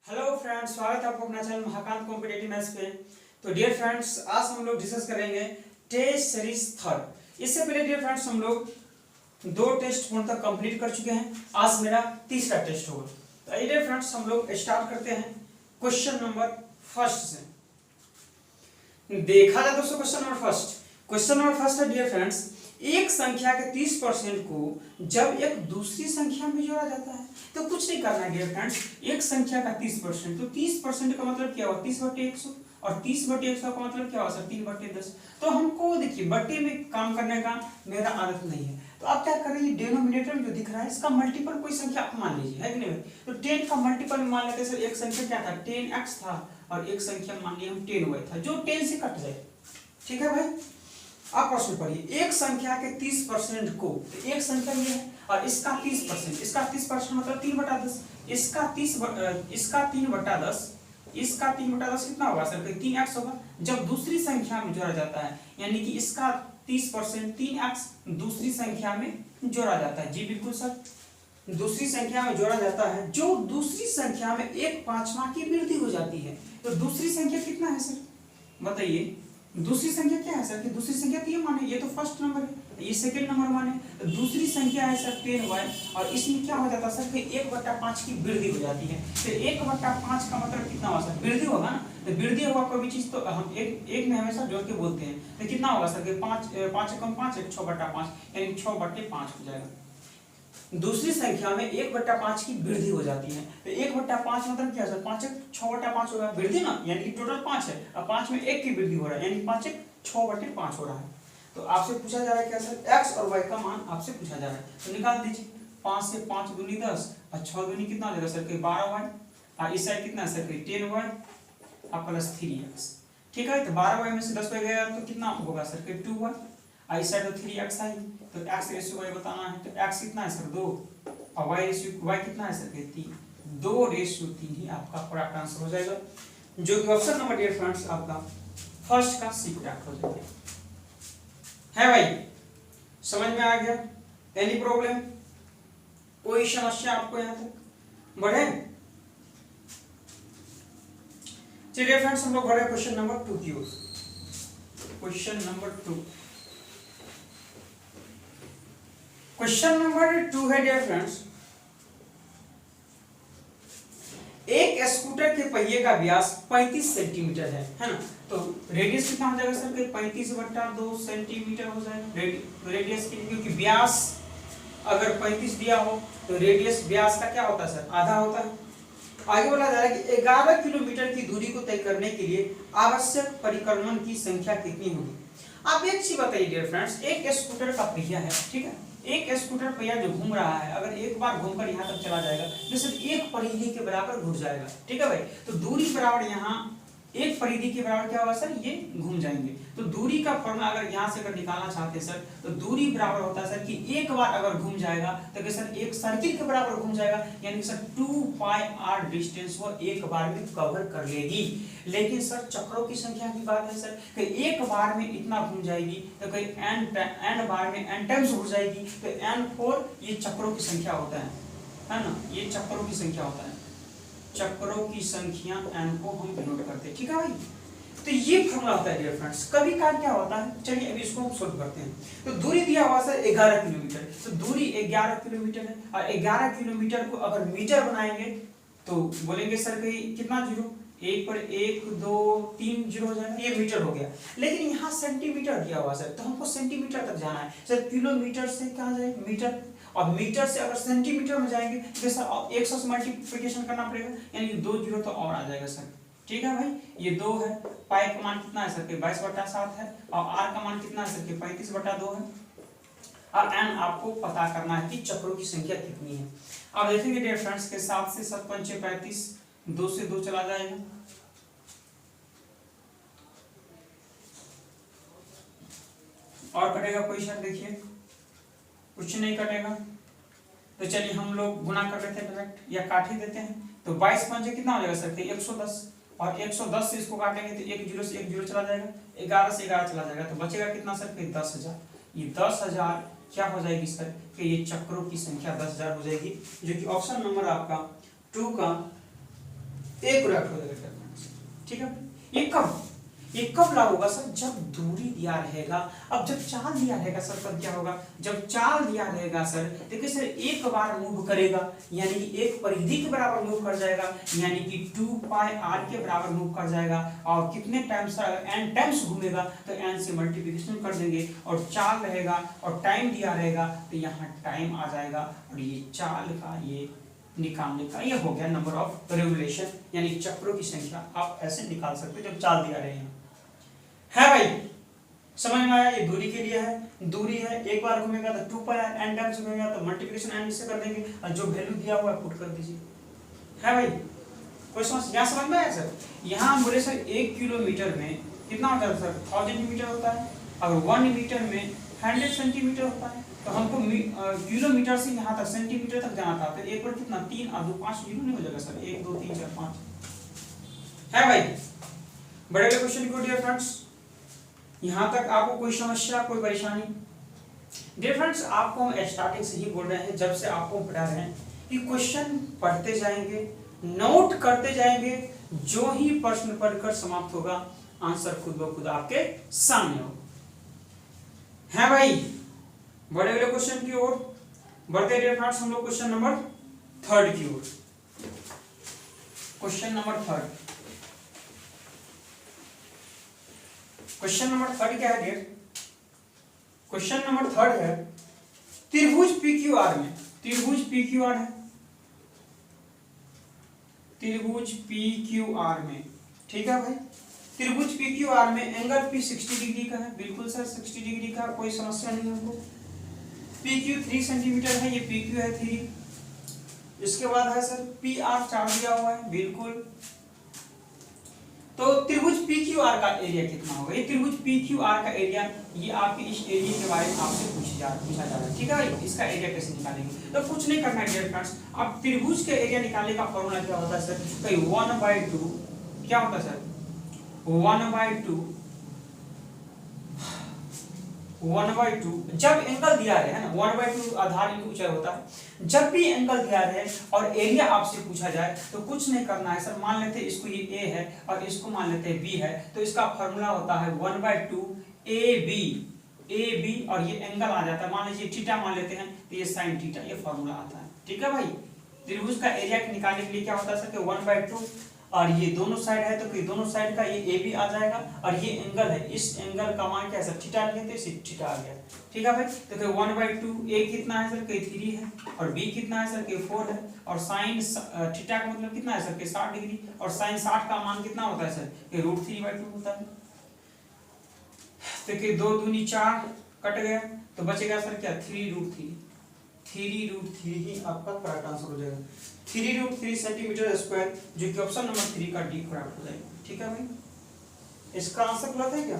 Hello friends, स्वागत है आपको अपना चैनल महाकांत कॉम्पिटिटिव मैथ्स पे। तो डियर फ्रेंड्स, आज हम लोग डिस्कस करेंगे टेस्ट सीरीज थर्ड। इससे पहले डियर फ्रेंड्स हम लोग दो टेस्ट पूर्णतः कंप्लीट कर चुके हैं। आज मेरा तीसरा टेस्ट होगा। तो डियर फ्रेंड्स हम लोग स्टार्ट करते हैं क्वेश्चन नंबर फर्स्ट से। देखा जाए दोस्तों क्वेश्चन नंबर फर्स्ट है डियर फ्रेंड्स, एक संख्या के 30% को जब एक दूसरी संख्या में जोड़ा जाता है तो कुछ नहीं करना है डियर फ्रेंड्स। एक संख्या का 30%, तो 30% का मतलब क्या हुआ 30/100, और 30/100 का मतलब क्या हुआ सर 3/10। तो हमको देखिए बट्टे में काम करने का मेरा आदत नहीं है, तो आप क्या कर रहे हैं, डिनोमिनेटर में जो दिख रहा है इसका मल्टीपल कोई संख्या आप मान लीजिए, है कि नहीं। तो 10 का मल्टीपल मान लेते सर, एक संख्या क्या था 10x था और एक संख्या मान लिया हम 10y था, जो 10 से कट जाए। ठीक है भाई, आप प्रश्न पढ़िए। एक संख्या के 30% को, तो एक संख्या ये है और इसका 30%, इसका 30% मतलब 3/10, इसका 3/10 कितना होगा सर 3x होगा। जब दूसरी संख्या में जोड़ा जाता है यानी कि इसका 30% 3x दूसरी संख्या में जोड़ा जाता है। जी बिल्कुल सर, दूसरी संख्या में जोड़ा जाता है, जो दूसरी संख्या में 1/5 की वृद्धि हो जाती है। तो दूसरी संख्या कितना है सर बताइए, दूसरी संख्या क्या है सर कि दूसरी संख्या तो ये माने, ये तो फर्स्ट नंबर है, ये सेकंड नंबर माने। तो दूसरी संख्या है सर 10y और इसमें क्या हो जाता है सर कि 1/5 की वृद्धि हो जाती है। तो 1/5 का मतलब कितना होगा सर, वृद्धि होगा ना। तो वृद्धि होगा कोई भी चीज तो हम एक में हमेशा जोड़ के बोलते हैं। तो कितना होगा सर कि 5 कम 5 6/5 यानी 6/5 हो जाएगा। दूसरी संख्या में 1/5 की वृद्धि हो जाती है। तो 1/5 मतलब क्या सर 5 6/5 होगा, वृद्धि ना, यानी कि टोटल 5 है और 5 में 1 की वृद्धि हो रहा है, यानी 5 6/5 हो रहा है। तो आपसे पूछा जा रहा है क्या सर, x और y का मान आपसे पूछा जा रहा है, तो निकाल दीजिए। 5 से 5 दूनी 10 और 6 दूनी कितना हो जाएगा सर के 12y, और इस साइड कितना सर के 10y और प्लस 3x। ठीक है, तो 12y में से 10y गया तो कितना होगा सर के 2y, आई साइड तो 3x आई, तो x रेशियो y बताना है। तो x कितना है सर 2 और y रेशियो y कितना है सर 3, 2:3 ही आपका करेक्ट आंसर हो जाएगा, जो कि ऑप्शन नंबर डियर फ्रेंड्स आपका फर्स्ट का सी करेक्ट हो जाएगा। है भाई, समझ में आ गया? एनी प्रॉब्लम, कोई समस्या आपको यहां तक बढ़े? चलिए फ्रेंड्स हम लोग बढ़े क्वेश्चन नंबर 2 की ओर। क्वेश्चन नंबर 2 है डियर फ्रेंड्स, एक स्कूटर के पहिए का व्यास 35 सेंटीमीटर है ना। तो रेडियस कितना हो जाएगा सर कि 35/2 सेंटीमीटर हो जाएगा रेडियस की, क्योंकि व्यास अगर 35 दिया हो तो रेडियस व्यास का क्या होता है सर आधा होता है। आगे बोला जा रहा है कि 11 किलोमीटर की दूरी को तय करने के लिए आवश्यक परिक्रमण की संख्या कितनी होगी। आप एक चीज बताइए डियर फ्रेंड्स, एक स्कूटर का पहिया है, ठीक है, एक स्कूटर पहिया जो घूम रहा है, अगर एक बार घूमकर यहाँ तक चला जाएगा तो सिर्फ एक परिधि के बराबर घूम जाएगा। ठीक है भाई, तो दूरी बराबर यहाँ एक परिधि के बराबर क्या होगा सर, ये घूम जाएंगे। तो दूरी का फॉर्मूला अगर यहाँ से अगर निकालना चाहते हैं सर, तो दूरी बराबर होता है सर कि एक बार अगर घूम जाएगा तो सर एक सर्किल के बराबर घूम जाएगा, यानी कि सर 2πr डिस्टेंस वो एक बार में कवर कर लेगी। लेकिन सर चक्रों की संख्या की बात है सर कि एक बार में इतना घूम जाएगी, तो कहीं n बार में n टाइम्स घूम जाएगी, तो n4 ये चक्रों की संख्या होता है ना, ये चक्रों की संख्या होता है, चक्रों की संख्या n को हम डिनोट करते हैं। ठीक है भाई, तो ये फॉर्मूला होता है डियर फ्रेंड्स। कभी काल क्या होता है, चलिए अभी इसको हम सोल्व करते हैं। तो दूरी दिया हुआ सर 11 किलोमीटर, तो दूरी 11 किलोमीटर है और 11 किलोमीटर को अगर मीटर बनाएंगे तो बोलेंगे सर कि कितना जीरो, एक पर 1 2 3 जीरो हो जाएगा, ये मीटर हो गया। लेकिन यहाँ सेंटीमीटर दिया हुआ सर, तो हमको सेंटीमीटर तक जाना है सर, किलोमीटर से कहाँ जाए मीटर, और मीटर से अगर सेंटीमीटर में जाएंगे तो सर 100 से मल्टीप्लिकेशन करना पड़ेगा, यानी कि 2 जीरो तो और आ जाएगा सर। ठीक है भाई, ये 2 है, पाई का मान कितना है सर के 22/7 है, और आर का मान कितना है सर के 35/2 है, और एन आपको पता करना है कि चक्रों की संख्या कितनी है। अब देखेंगे डियर फ्रेंड्स के 7 से 7 पंचे 35, 2 से 2 चला जाएगा, और कटेगा कोई सर, देखिए कुछ नहीं कटेगा। तो चलिए हम लोग गुना कर लेते हैं डायरेक्ट, या काट ही देते हैं। तो 22 पंजे कितना हो जाएगा सर 110, और 110 से इसको काटेंगे तो 1 जीरो से 1 जीरो चला जाएगा, 11 से 11 चला जाएगा, तो बचेगा कितना सर 10,000। ये 10,000 क्या हो जाएगी सर कि ये चक्रों की संख्या 10,000 हो जाएगी, जो कि ऑप्शन नंबर आपका 2 का ए करेक्ट हो जाएगा। ठीक है, ये कब लागू होगा सर? जब दूरी दिया रहेगा। अब जब चाल दिया रहेगा सर तब क्या होगा? जब चाल दिया रहेगा सर, देखिए सर एक बार मूव करेगा यानी कि एक परिधि के बराबर मूव कर जाएगा, यानी कि 2 पाई r के बराबर मूव कर जाएगा। और कितने टाइम्स, n टाइम्स घूमेगा तो n से मल्टीप्लिकेशन कर देंगे, और चाल रहेगा और टाइम दिया रहेगा तो यहाँ टाइम आ जाएगा, और ये चाल का ये निकालने का ये हो गया नंबर ऑफ रेवोल्यूशन, यानी चक्रों की संख्या आप ऐसे निकाल सकते हो जब चाल दिया रहे है भाई। समझ में आया? ये दूरी के लिए है, दूरी है, एक बार घूमेगा तो 2 पाई n टाइम्स घूमेगा तो मल्टीप्लिकेशन n से कर देंगे, और जो वैल्यू दिया हुआ है पुट कर दीजिए। है भाई, कोई समझ समझ में आया सर? यहाँ बोले सर 1 किलोमीटर में कितना होता है सर? 1000 मीटर होता है, और 1 मीटर में 100 सेंटीमीटर होता है। तो हमको किलोमीटर से यहाँ तक सेंटीमीटर तक जाना था, तो एक बार कितना 3 और 2 5 जीरो नहीं हो जाएगा सर? 1 2 3 4 5 है भाई। बड़े बड़े क्वेश्चन को डियर फ्रेंड्स, यहाँ तक आपको कोई समस्या कोई परेशानी? डियर फ्रेंड्स, आपको हम स्टार्टिंग से ही बोल रहे हैं, जब से आपको पढ़ा रहे हैं कि क्वेश्चन पढ़ते जाएंगे, नोट करते जाएंगे, जो ही प्रश्न पढ़कर समाप्त होगा आंसर खुद ब खुद आपके सामने होगा। है भाई, बड़े बड़े क्वेश्चन की ओर बढ़ते डियर फ्रेंड्स, हम लोग क्वेश्चन नंबर 3 की ओर। क्वेश्चन नंबर 3, क्वेश्चन नंबर 3 क्या है डियर? क्वेश्चन नंबर 3 है त्रिभुज PQR में, त्रिभुज PQR है, त्रिभुज PQR में, ठीक है भाई। त्रिभुज PQR में एंगल P 60 डिग्री का है, बिल्कुल सर 60 डिग्री का, कोई समस्या नहीं है हमको। PQ 3 सेंटीमीटर है, ये PQ है 3। इसके बाद है सर PR 4 दिया हुआ है, बिल्कुल। तो त्रिभुज PQR का एरिया कितना होगा? ये त्रिभुज PQR का एरिया, ये आपके इस एरिया के बारे में आपसे पूछा जा रहा है, ठीक है भाई। इसका एरिया कैसे निकालेंगे? तो कुछ नहीं करना है डियर फ्रेंड्स, अब त्रिभुज के एरिया निकालने का फॉर्मूला क्या होता है सर? तो 1/2 क्या होता है सर? 1/2 जब एंगल दिया है ना, 1/2 आधार इंटू ऊंचाई होता है। जब भी एंगल दिया है और एरिया आपसे पूछा जाए तो कुछ नहीं करना है सर। मान लेते हैं इसको ये A है और इसको मान लेते हैं B है, तो इसका फॉर्मूला होता है 1/2 AB, और ये एंगल आ जाता है, मान लीजिए थीटा मान लेते हैं तो ये sin थीटा, ये फॉर्मूला आता है, ठीक है भाई। त्रिभुज का एरिया निकालने के लिए क्या होता है सर कि 1/2, और ये दोनों साइड है तो कि दोनों साइड का ये AB आ जाएगा, और ये एंगल है, इस एंगल का मान क्या है सर? थीटा लिए थे, इसे थीटा आ गया, ठीक है भाई। तो कि 1/2 A कितना है सर? कि 3 है, और B कितना है सर? कि 4 है, और sin थीटा का मतलब कितना है सर? कि 60 डिग्री, और sin 60 का मान कितना होता है सर? कि √3/2 होता है। तो कि 2 दूनी 4 कट गया, तो बचेगा सर क्या? 3√3 ही आपका करेक्ट आंसर हो जाएगा। 3√3 सेंटीमीटर स्क्वायर, जो कि ऑप्शन नंबर 3 का डी करेक्ट हो जाएगा, ठीक है भाई। इसका आंसर गलत है क्या?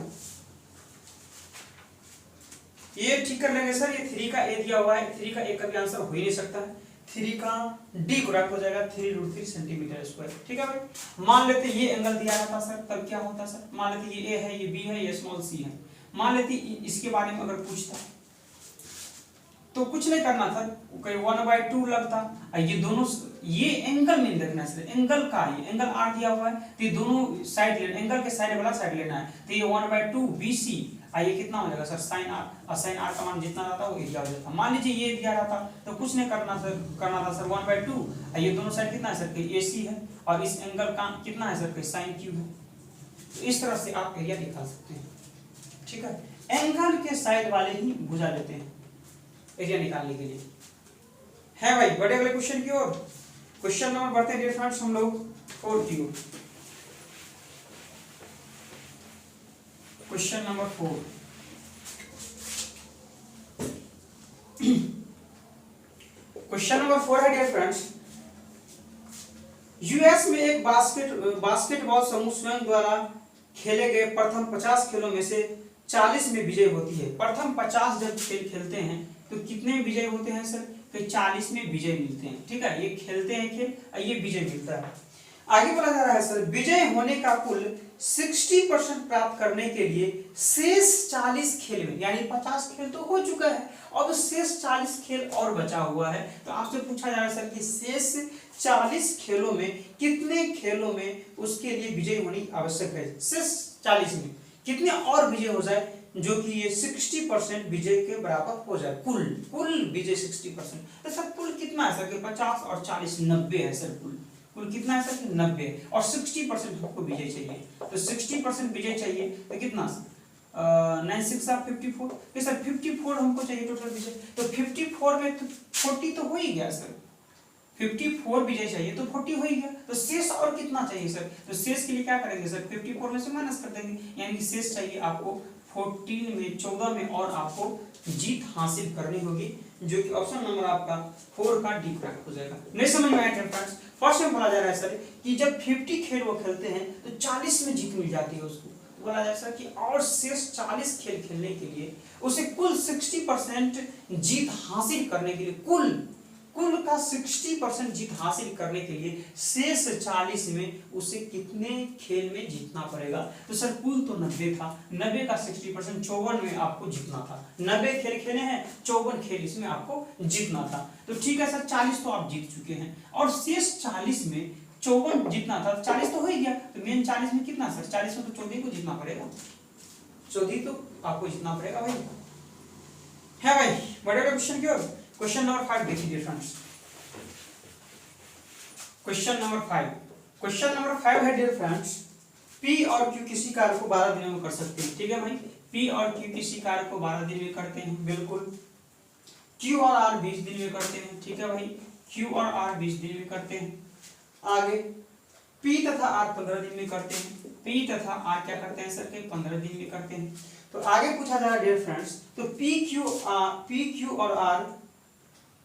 ये ठीक कर लेंगे सर, ये 3 का ए दिया हुआ है, 3 का ए का भी आंसर हो ही नहीं सकता है, 3 का डी करेक्ट हो जाएगा, 3√3 सेंटीमीटर स्क्वायर, ठीक है भाई। मान लेते ये एंगल दिया रहता सर, तब क्या होता सर? मान लेते ये ए है, ये बी है, ये स्मॉल सी है, मान लेते इसके बारे में अगर पूछता तो कुछ नहीं करना था, कोई 1/2 लगता, ये दोनों ये एंगल में देखना है, एंगल का ये एंगल आर दिया हुआ है, तो ये दोनों साइड लेना, एंगल के साइड वाला साइड लेना है, तो ये 1/2 BC, ये कितना हो जाएगा सर? sin r, और sin r का मान जितना रहता वो एरिया हो जाता। मान लीजिए ये दिया रहता तो कुछ नहीं करना था सर 1/2, ये दोनों साइड कितना है सर? कि AC है, और इस एंगल का कितना है सर? कि sin क्यूब है। तो इस तरह से आप एरिया निकाल सकते हैं, ठीक है। एंगल के साइड वाले ही भुजा लेते हैं एरिया निकालने के लिए, है भाई। बड़े वाले क्वेश्चन की ओर, क्वेश्चन नंबर बढ़ते हैं डियर फ्रेंड्स हम लोग 4 की ओर। क्वेश्चन नंबर 4, क्वेश्चन नंबर 4 है डियर फ्रेंड्स, यूएस में एक बास्केटबॉल समूह स्वयं द्वारा खेले गए प्रथम 50 खेलों में से 40 में विजय होती है। प्रथम 50 जब खेल खेलते हैं तो कितने विजय होते हैं सर? कि 40 में विजय मिलते हैं, ठीक है। ये खेलते हैं खेल, ये विजय मिलता है। आगे बोला जा रहा है सर, विजय होने का कुल 60% प्राप्त करने के लिए शेष 40 खेल में, यानी 50 खेल तो हो चुका है, अब शेष 40 खेल और बचा हुआ है। तो आपसे पूछा जा रहा है सर कि शेष 40 खेलों में कितने खेलों में उसके लिए विजय होनी आवश्यक है। शेष 40 में कितने और विजय हो जाए जो कि ये 60% विजय के बराबर हो जाए, कुल विजय 60%। तो सर कुल कितना है सर कि 50 और 40 90 है सर, कुल कितना है सर कि 90, और 60% हमको विजय चाहिए। तो 60% विजय चाहिए तो कितना 9 6 54, तो सर 54 हमको चाहिए टोटल विजय। तो 54 में तो 40 तो हो ही गया सर, 54 विजय चाहिए तो 40 हो ही गया। तो शेष और कितना चाहिए सर, तो शेष के लिए क्या करेंगे सर, 54 में से माइनस कर देंगे, यानी कि शेष चाहिए आपको 14 में और आपको जीत हासिल करनी होगी, जो कि ऑप्शन नंबर आपका 4 का डी करेक्ट हो जाएगा। नहीं समझ में आया फ्रेंड्स? फर्स्ट में बोला जा रहा है सर कि जब 50 खेल वो खेलते हैं तो 40 में जीत मिल जाती है उसको, बोला जा रहा है कि और शेष 40 खेल खेलने के लिए उसे कुल 60% जीत हासिल करने के लिए, कुल का 60% जीत हासिल करने के लिए शेष 40 में उसे कितने खेल में जीतना पड़ेगा। तो सर कुल तो 90 था, 90 का 60% 54 में आपको जीतना था। 90 खेल खेले हैं, 54 खेल इसमें आपको जीतना था। तो ठीक है सर, 40 तो आप जीत चुके हैं और शेष 40 में 54 जीतना था, 40 तो हो ही गया। तो मेन 40 में कितना सर, 40 में तो 14 को जीतना पड़ेगा, 14 तो आपको जीतना पड़ेगा भाई, है भाई। बड़े क्वेश्चन की ओर क्वेश्चन नंबर 5 देखिए फ्रेंड्स। क्वेश्चन नंबर 5 है डियर फ्रेंड्स, पी और क्यू किसी कार्य को 12 दिनों में कर सकते हैं। ठीक है भाई, पी और क्यू किसी कार्य को 12 दिन में करते हैं, बिल्कुल। क्यू और आर 20 दिन में करते हैं। ठीक है भाई, क्यू और आर 20 दिन में करते हैं। आगे पी तथा आर 15 दिन में करते हैं। पी तथा आर क्या करते हैं सर के 15 दिन में करते हैं। तो आगे पूछा जा रहा है डियर फ्रेंड्स, तो पी क्यू और आर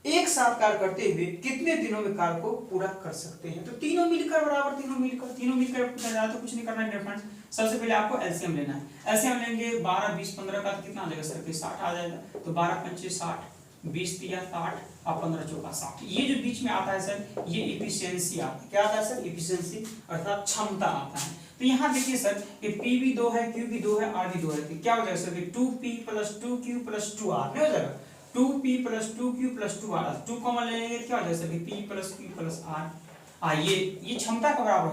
एक साथ कार्य करते हुए कितने दिनों में कार्य को पूरा कर सकते हैं। तो तीनों मिलकर बराबर, तीनों मिलकर पूछा जा रहा है, तो कुछ नहीं करना है डियर फ्रेंड्स। सबसे पहले आपको एलसीएम लेना है। एलसीएम लेंगे 12 20 15 का, तो कितना आ जाएगा सर के 60 आ जाएगा। तो 12 पंचे 60, 20 तिया 60 और 15 चौका 60। ये जो बीच में आता है सर, ये एफिशिएंसी आता है। क्या आता है सर, एफिशिएंसी अर्थात क्षमता आता है। तो यहाँ देखिए सर कि पी भी 2 है, क्यू भी 2 है, आर भी 2 है, तो क्या हो जाएगा सर कि 2p + 2q + 2r नहीं हो जाएगा, 2p + 2q + 2r, 2 कॉमन ले लेंगे, क्या हो जाएगा सर कि p + q + r। ये क्षमता के बराबर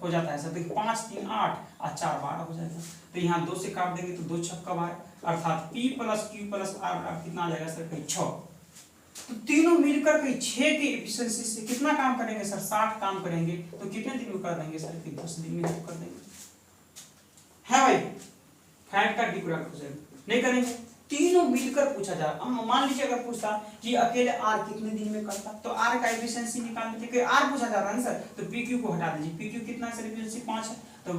हो जाता है सर। देखिए 5 3 8 और 4 12 हो जाएगा। तो यहाँ 2 से काट देंगे तो 2 छक्का 12, अर्थात p + q + r कितना आ जाएगा सर कि 6। तो तीनों मिलकर के 6 की एफिशिएंसी से कितना काम करेंगे सर, 60 काम करेंगे। तो कितने दिन में कर देंगे सर कि 10 दिन में कर देंगे, है भाई। फैक्ट का डी करेक्ट हो जाएगा, नहीं करेंगे। तीनों मिलकर पूछा जा रहा। अब मान लीजिए अगर पूछता कि अकेले आर कितने दिन में करता, तो आर का एफिशिएंसी निकाल लीजिए, क्योंकि आर पूछा जा रहा है ना सर। तो पी क्यू को हटा दीजिए, पी क्यू कितना है सर, एफिशिएंसी 5 है, तो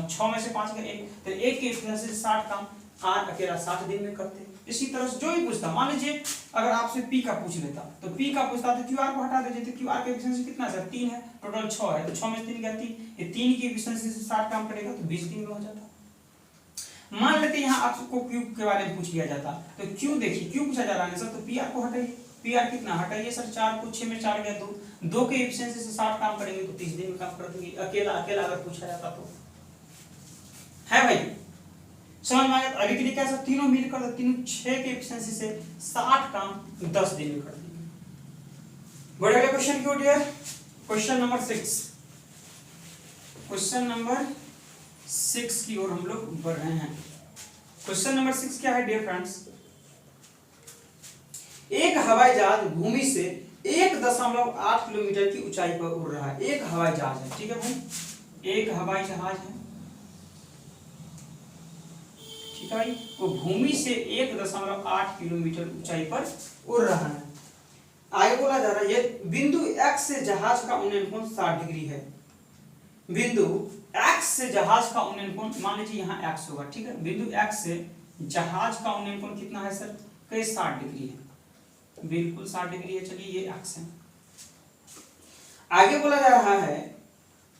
6 में से 5 का 1, तो 1 की एफिशिएंसी से 60 काम आर अकेला 60 दिन में करते। इसी तरह से जो भी पूछता, मान लीजिए अगर आपसे पी का पूछ लेता, तो पी का पूछता तो क्यू आर को हटा दीजिए। तो क्यू आर की एफिशिएंसी कितना सर, 3 है, टोटल 6 है, तो 6 में से 3 गया 3, ये 3 की एफिशिएंसी से 60 काम करेगा तो 20 दिन में हो जाता। मान लेते यहाँ आपको क्यू के बारे में पूछ लिया जाता, तो क्यू देखिए, क्यू पूछा जा रहा है सर, तो पी आर को हटाइए। पी आर कितना हटाइए सर, 4 को 6 में 4 गया 2, 2 के एफिशिएंसी से 60 काम करेंगे तो 30 दिन में काम कर देंगे, अकेला अगर पूछा जाता तो, है भाई। समझ में आया? आगे के लिए क्या सर, तीनों मिलकर तीनों 6 के एफिशिएंसी से 60 काम 10 दिन में कर देंगे। बढ़ गया क्वेश्चन की ओर dear. Question number 6, question number 6 की ओर हम लोग बढ़ रहे हैं। क्वेश्चन नंबर 6 क्या है डियर फ्रेंड्स, एक हवाई जहाज भूमि से 1.8 किलोमीटर की ऊंचाई पर उड़ रहा है। एक हवाई जहाज है, ठीक है भाई, एक हवाई जहाज है, ठीक है भाई, वो भूमि से 1.8 किलोमीटर ऊंचाई पर उड़ रहा है। आगे बोला जा रहा है बिंदु x से जहाज का उन्नयन कोण 60 डिग्री है। बिंदु x से जहाज का उन्नयन कोण, मान लीजिए यहाँ x होगा, ठीक है। बिंदु x से जहाज का उन्नयन कोण कितना है सर, कई 60 डिग्री है, बिल्कुल 60 डिग्री है। चलिए ये x है। आगे बोला जा रहा है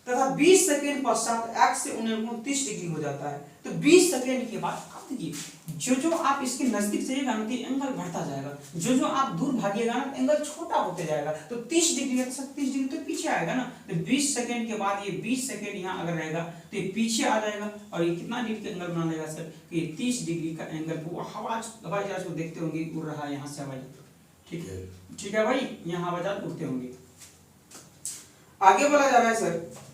तथा 20 सेकेंड पश्चात x से उन्नयन कोण 30 डिग्री हो जाता है। तो 20 सेकेंड के बाद अब देखिए जो आप इसके नजदीक जाइएगा ना तो एंगल बढ़ता जाएगा, जो आप दूर भागिएगा ना एंगल छोटा होते जाएगा। तो 30 डिग्री है तो 30 डिग्री तो पीछे आएगा ना, तो 20 सेकंड के बाद ये 20 सेकंड यहाँ अगर रहेगा तो ये पीछे आ जाएगा और ये कितना डिग्री का एंगल बना लेगा सर कि ये 30 डिग्री का एंगल। वो हवाई जहाज को देखते होंगे उड़ रहा है यहाँ से हवाई, ठीक है भाई, यहाँ हवाई जहाज उड़ते होंगे। आगे बोला जा रहा है सर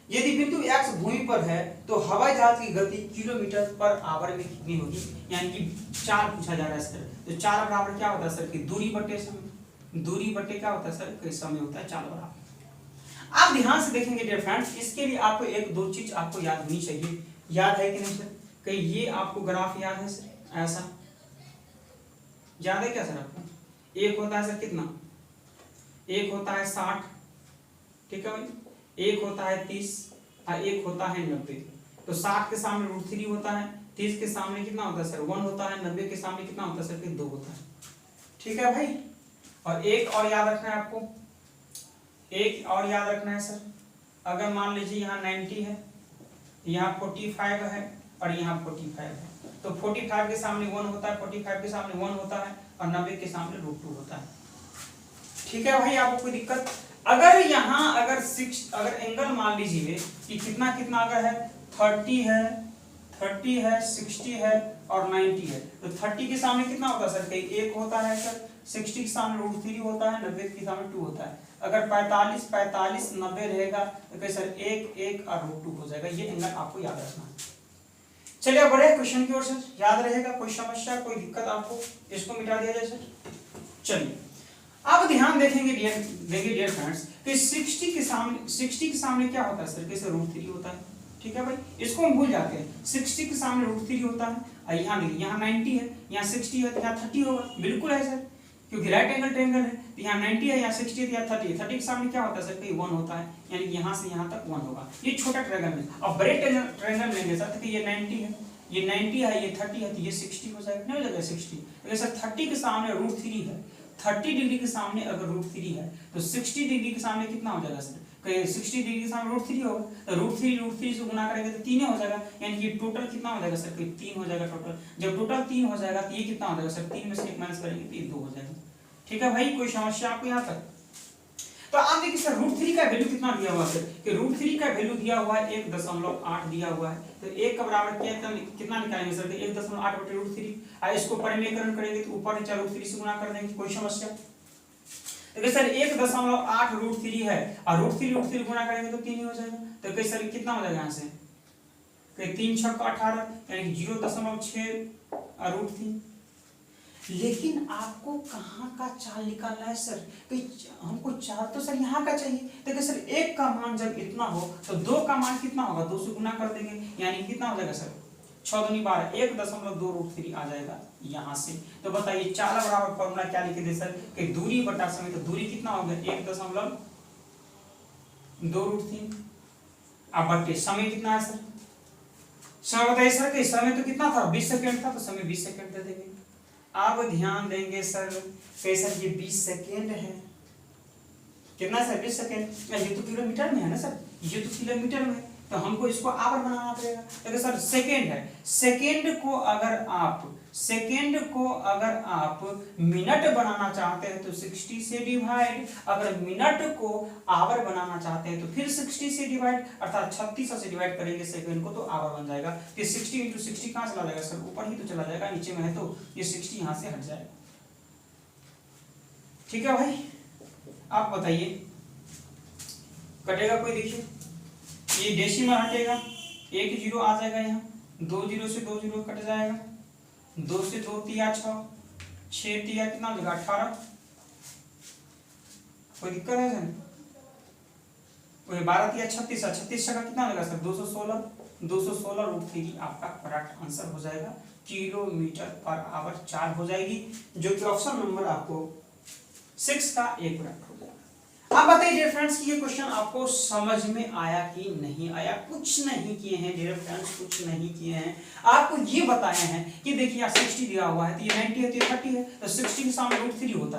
यदि बिंदु x भूमि पर है तो हवाई जहाज की गति किलोमीटर पर आवर में कितनी होगी, यानी कि 4 पूछा जा रहा है सर। तो 4 बराबर क्या होता है सर कि दूरी बटे समय, दूरी बटे क्या होता है सर कि समय होता है 4 बराबर। आप ध्यान से देखेंगे डियर फ्रेंड्स, इसके लिए आपको एक दो चीज आपको याद होनी चाहिए। याद है कि नहीं सर, कि ये आपको ग्राफ याद है सर, ऐसा याद है क्या सर आपको? एक होता है सर कितना, एक होता है 60, ठीक है भाई, एक होता है 30 और एक होता है 90। तो 60 के सामने √3 होता है, 30 के सामने कितना होता है सर 1 होता है, 90 के सामने कितना होता है सर कि 2 होता है, ठीक है भाई। और एक और याद रखना है आपको, एक और याद रखना है सर, अगर मान लीजिए यहाँ 90 है, यहाँ 45 है और यहाँ 45 है, तो 45 के सामने 1 होता है, 45 के सामने 1 होता है और 90 के सामने √2 होता है, ठीक है भाई। आपको कोई दिक्कत? अगर यहाँ अगर एंगल मान लीजिए कि कितना कितना अगर है 30 है 60 है और 90 है, तो 30 के सामने कितना होता है सर कि 1 होता है सर, 60 के सामने √3 होता है, 90 के सामने 2 होता है। अगर 45 90 रहेगा तो कैसे सर 1 और √2 हो जाएगा। ये एंगल आपको याद रखना है। चलिए बढ़े क्वेश्चन की ओर सर, याद रहेगा? कोई समस्या कोई दिक्कत आपको? इसको मिटा दिया जाए सर। चलिए अब ध्यान देखेंगे डियर फ्रेंड्स कि 60 के सामने क्या होता है सर कैसे √3 होता है, ठीक है भाई, इसको हम भूल जाते हैं। 60 के सामने √3 होता है और यहाँ देखिए यहाँ 90 है, यहाँ 60 है तो यहाँ 30 होगा, बिल्कुल है सर, क्योंकि राइट एंगल ट्रायंगल है। तो यहाँ 90 है, यहाँ 60 है, यहाँ 30 है, 30 के सामने क्या होता है सर कि 1 होता है, यानी कि यहाँ से यहाँ तक 1 होगा। ये छोटा ट्रायंगल है। अब बड़े ट्रायंगल लेंगे सर तो ये 90 है, ये 90 है, ये 30 है, तो ये 60 हो जाएगा, नहीं हो जाएगा 60। तो सर 30 के सामने √3 है, 30 डिग्री के सामने अगर √3 है तो 60 डिग्री के सामने कितना हो जाएगा सर? 60 डिग्री के सामने √3 होगा, तो √3 से गुना करेंगे तो 3 हो जाएगा, यानी कि टोटल कितना हो जाएगा सर? 3 हो जाएगा टोटल। जब टोटल 3 हो जाएगा तो ये कितना हो जाएगा सर? 3 में से 1 माइनस करेंगे तो ये 2 हो जाएगा, ठीक है भाई। कोई समस्या आपको यहाँ तक? तो आप देखिए सर √3 का वैल्यू कितना दिया हुआ है कि √3 का वैल्यू दिया हुआ है 1.8 दिया हुआ है। तो 1 का बराबर कितना निकालेंगे सर? 1.8 बटे √3। इसको परिमेयकरण करेंगे तो ऊपर नीचे √3 से गुना कर देंगे, कोई समस्या? देखिए सर 1.8 √3 है और √3 गुना करेंगे तो 3 ही हो जाएगा। तो देखिए सर कितना हो जाएगा यहाँ से? 3 6 18 यानी 0.6 √3। लेकिन आपको कहाँ का चाल निकालना है सर? कि हमको चाल तो सर यहाँ का चाहिए। देखिए सर 1 का मान जब इतना हो तो 2 का मान कितना होगा? 2 से गुना कर देंगे, यानी कितना हो जाएगा सर? 6 दूनी 12, 1.2 √3 आ जाएगा यहाँ से। तो बताइए चाल बराबर फॉर्मूला क्या लिखे थे सर कि दूरी बटा समय। तो दूरी कितना हो गया? 1.2 √3। अब बटे समय कितना है सर? समय बताइए सर कि समय तो कितना था? 20 सेकेंड था, तो समय 20 सेकेंड दे देंगे। अब ध्यान देंगे सर सर ये 20 सेकेंड है, कितना सर? 20 सेकेंड। ये तो किलोमीटर में है ना सर, ये तो किलोमीटर में है, तो हमको इसको आवर बनाना पड़ेगा। देखिए सर सेकेंड है, सेकेंड को अगर आप मिनट बनाना चाहते हैं तो 60 से डिवाइड, अगर मिनट को आवर बनाना चाहते हैं तो फिर 60 से डिवाइड, अर्थात 36 से डिवाइड करेंगे सेकेंड को तो आवर बन जाएगा। ये 60 × 60 कहाँ चला जाएगा सर? ऊपर ही तो चला जाएगा, नीचे में है तो ये 60 यहाँ से हट जाएगा, ठीक है भाई। आप बताइए कटेगा कोई? देखिए ये डेसिमल हटेगा, 1 0 आ जाएगा, यहाँ 2 0 से 2 0 कट जाएगा, 2 से 2 तिया 6, 6 तिया कितना हो जाएगा? 18। कोई दिक्कत है सर? कोई 12 तिया 36, 36 का कितना होगा सर? 216 √3 आपका करेक्ट आंसर हो जाएगा। किलोमीटर पर आवर 4 हो जाएगी, जो कि ऑप्शन नंबर आपको 6 का एक करेक्ट हो जाएगा। आप बताइए डियर फ्रेंड्स कि ये क्वेश्चन आपको समझ में आया कि नहीं आया? कुछ नहीं किए हैं डियर फ्रेंड्स, कुछ नहीं किए हैं। आपको ये बताए हैं कि देखिए यहाँ 60 दिया हुआ है, तो ये 90 है तो ये 30 है, तो 60 के सामने √3 होता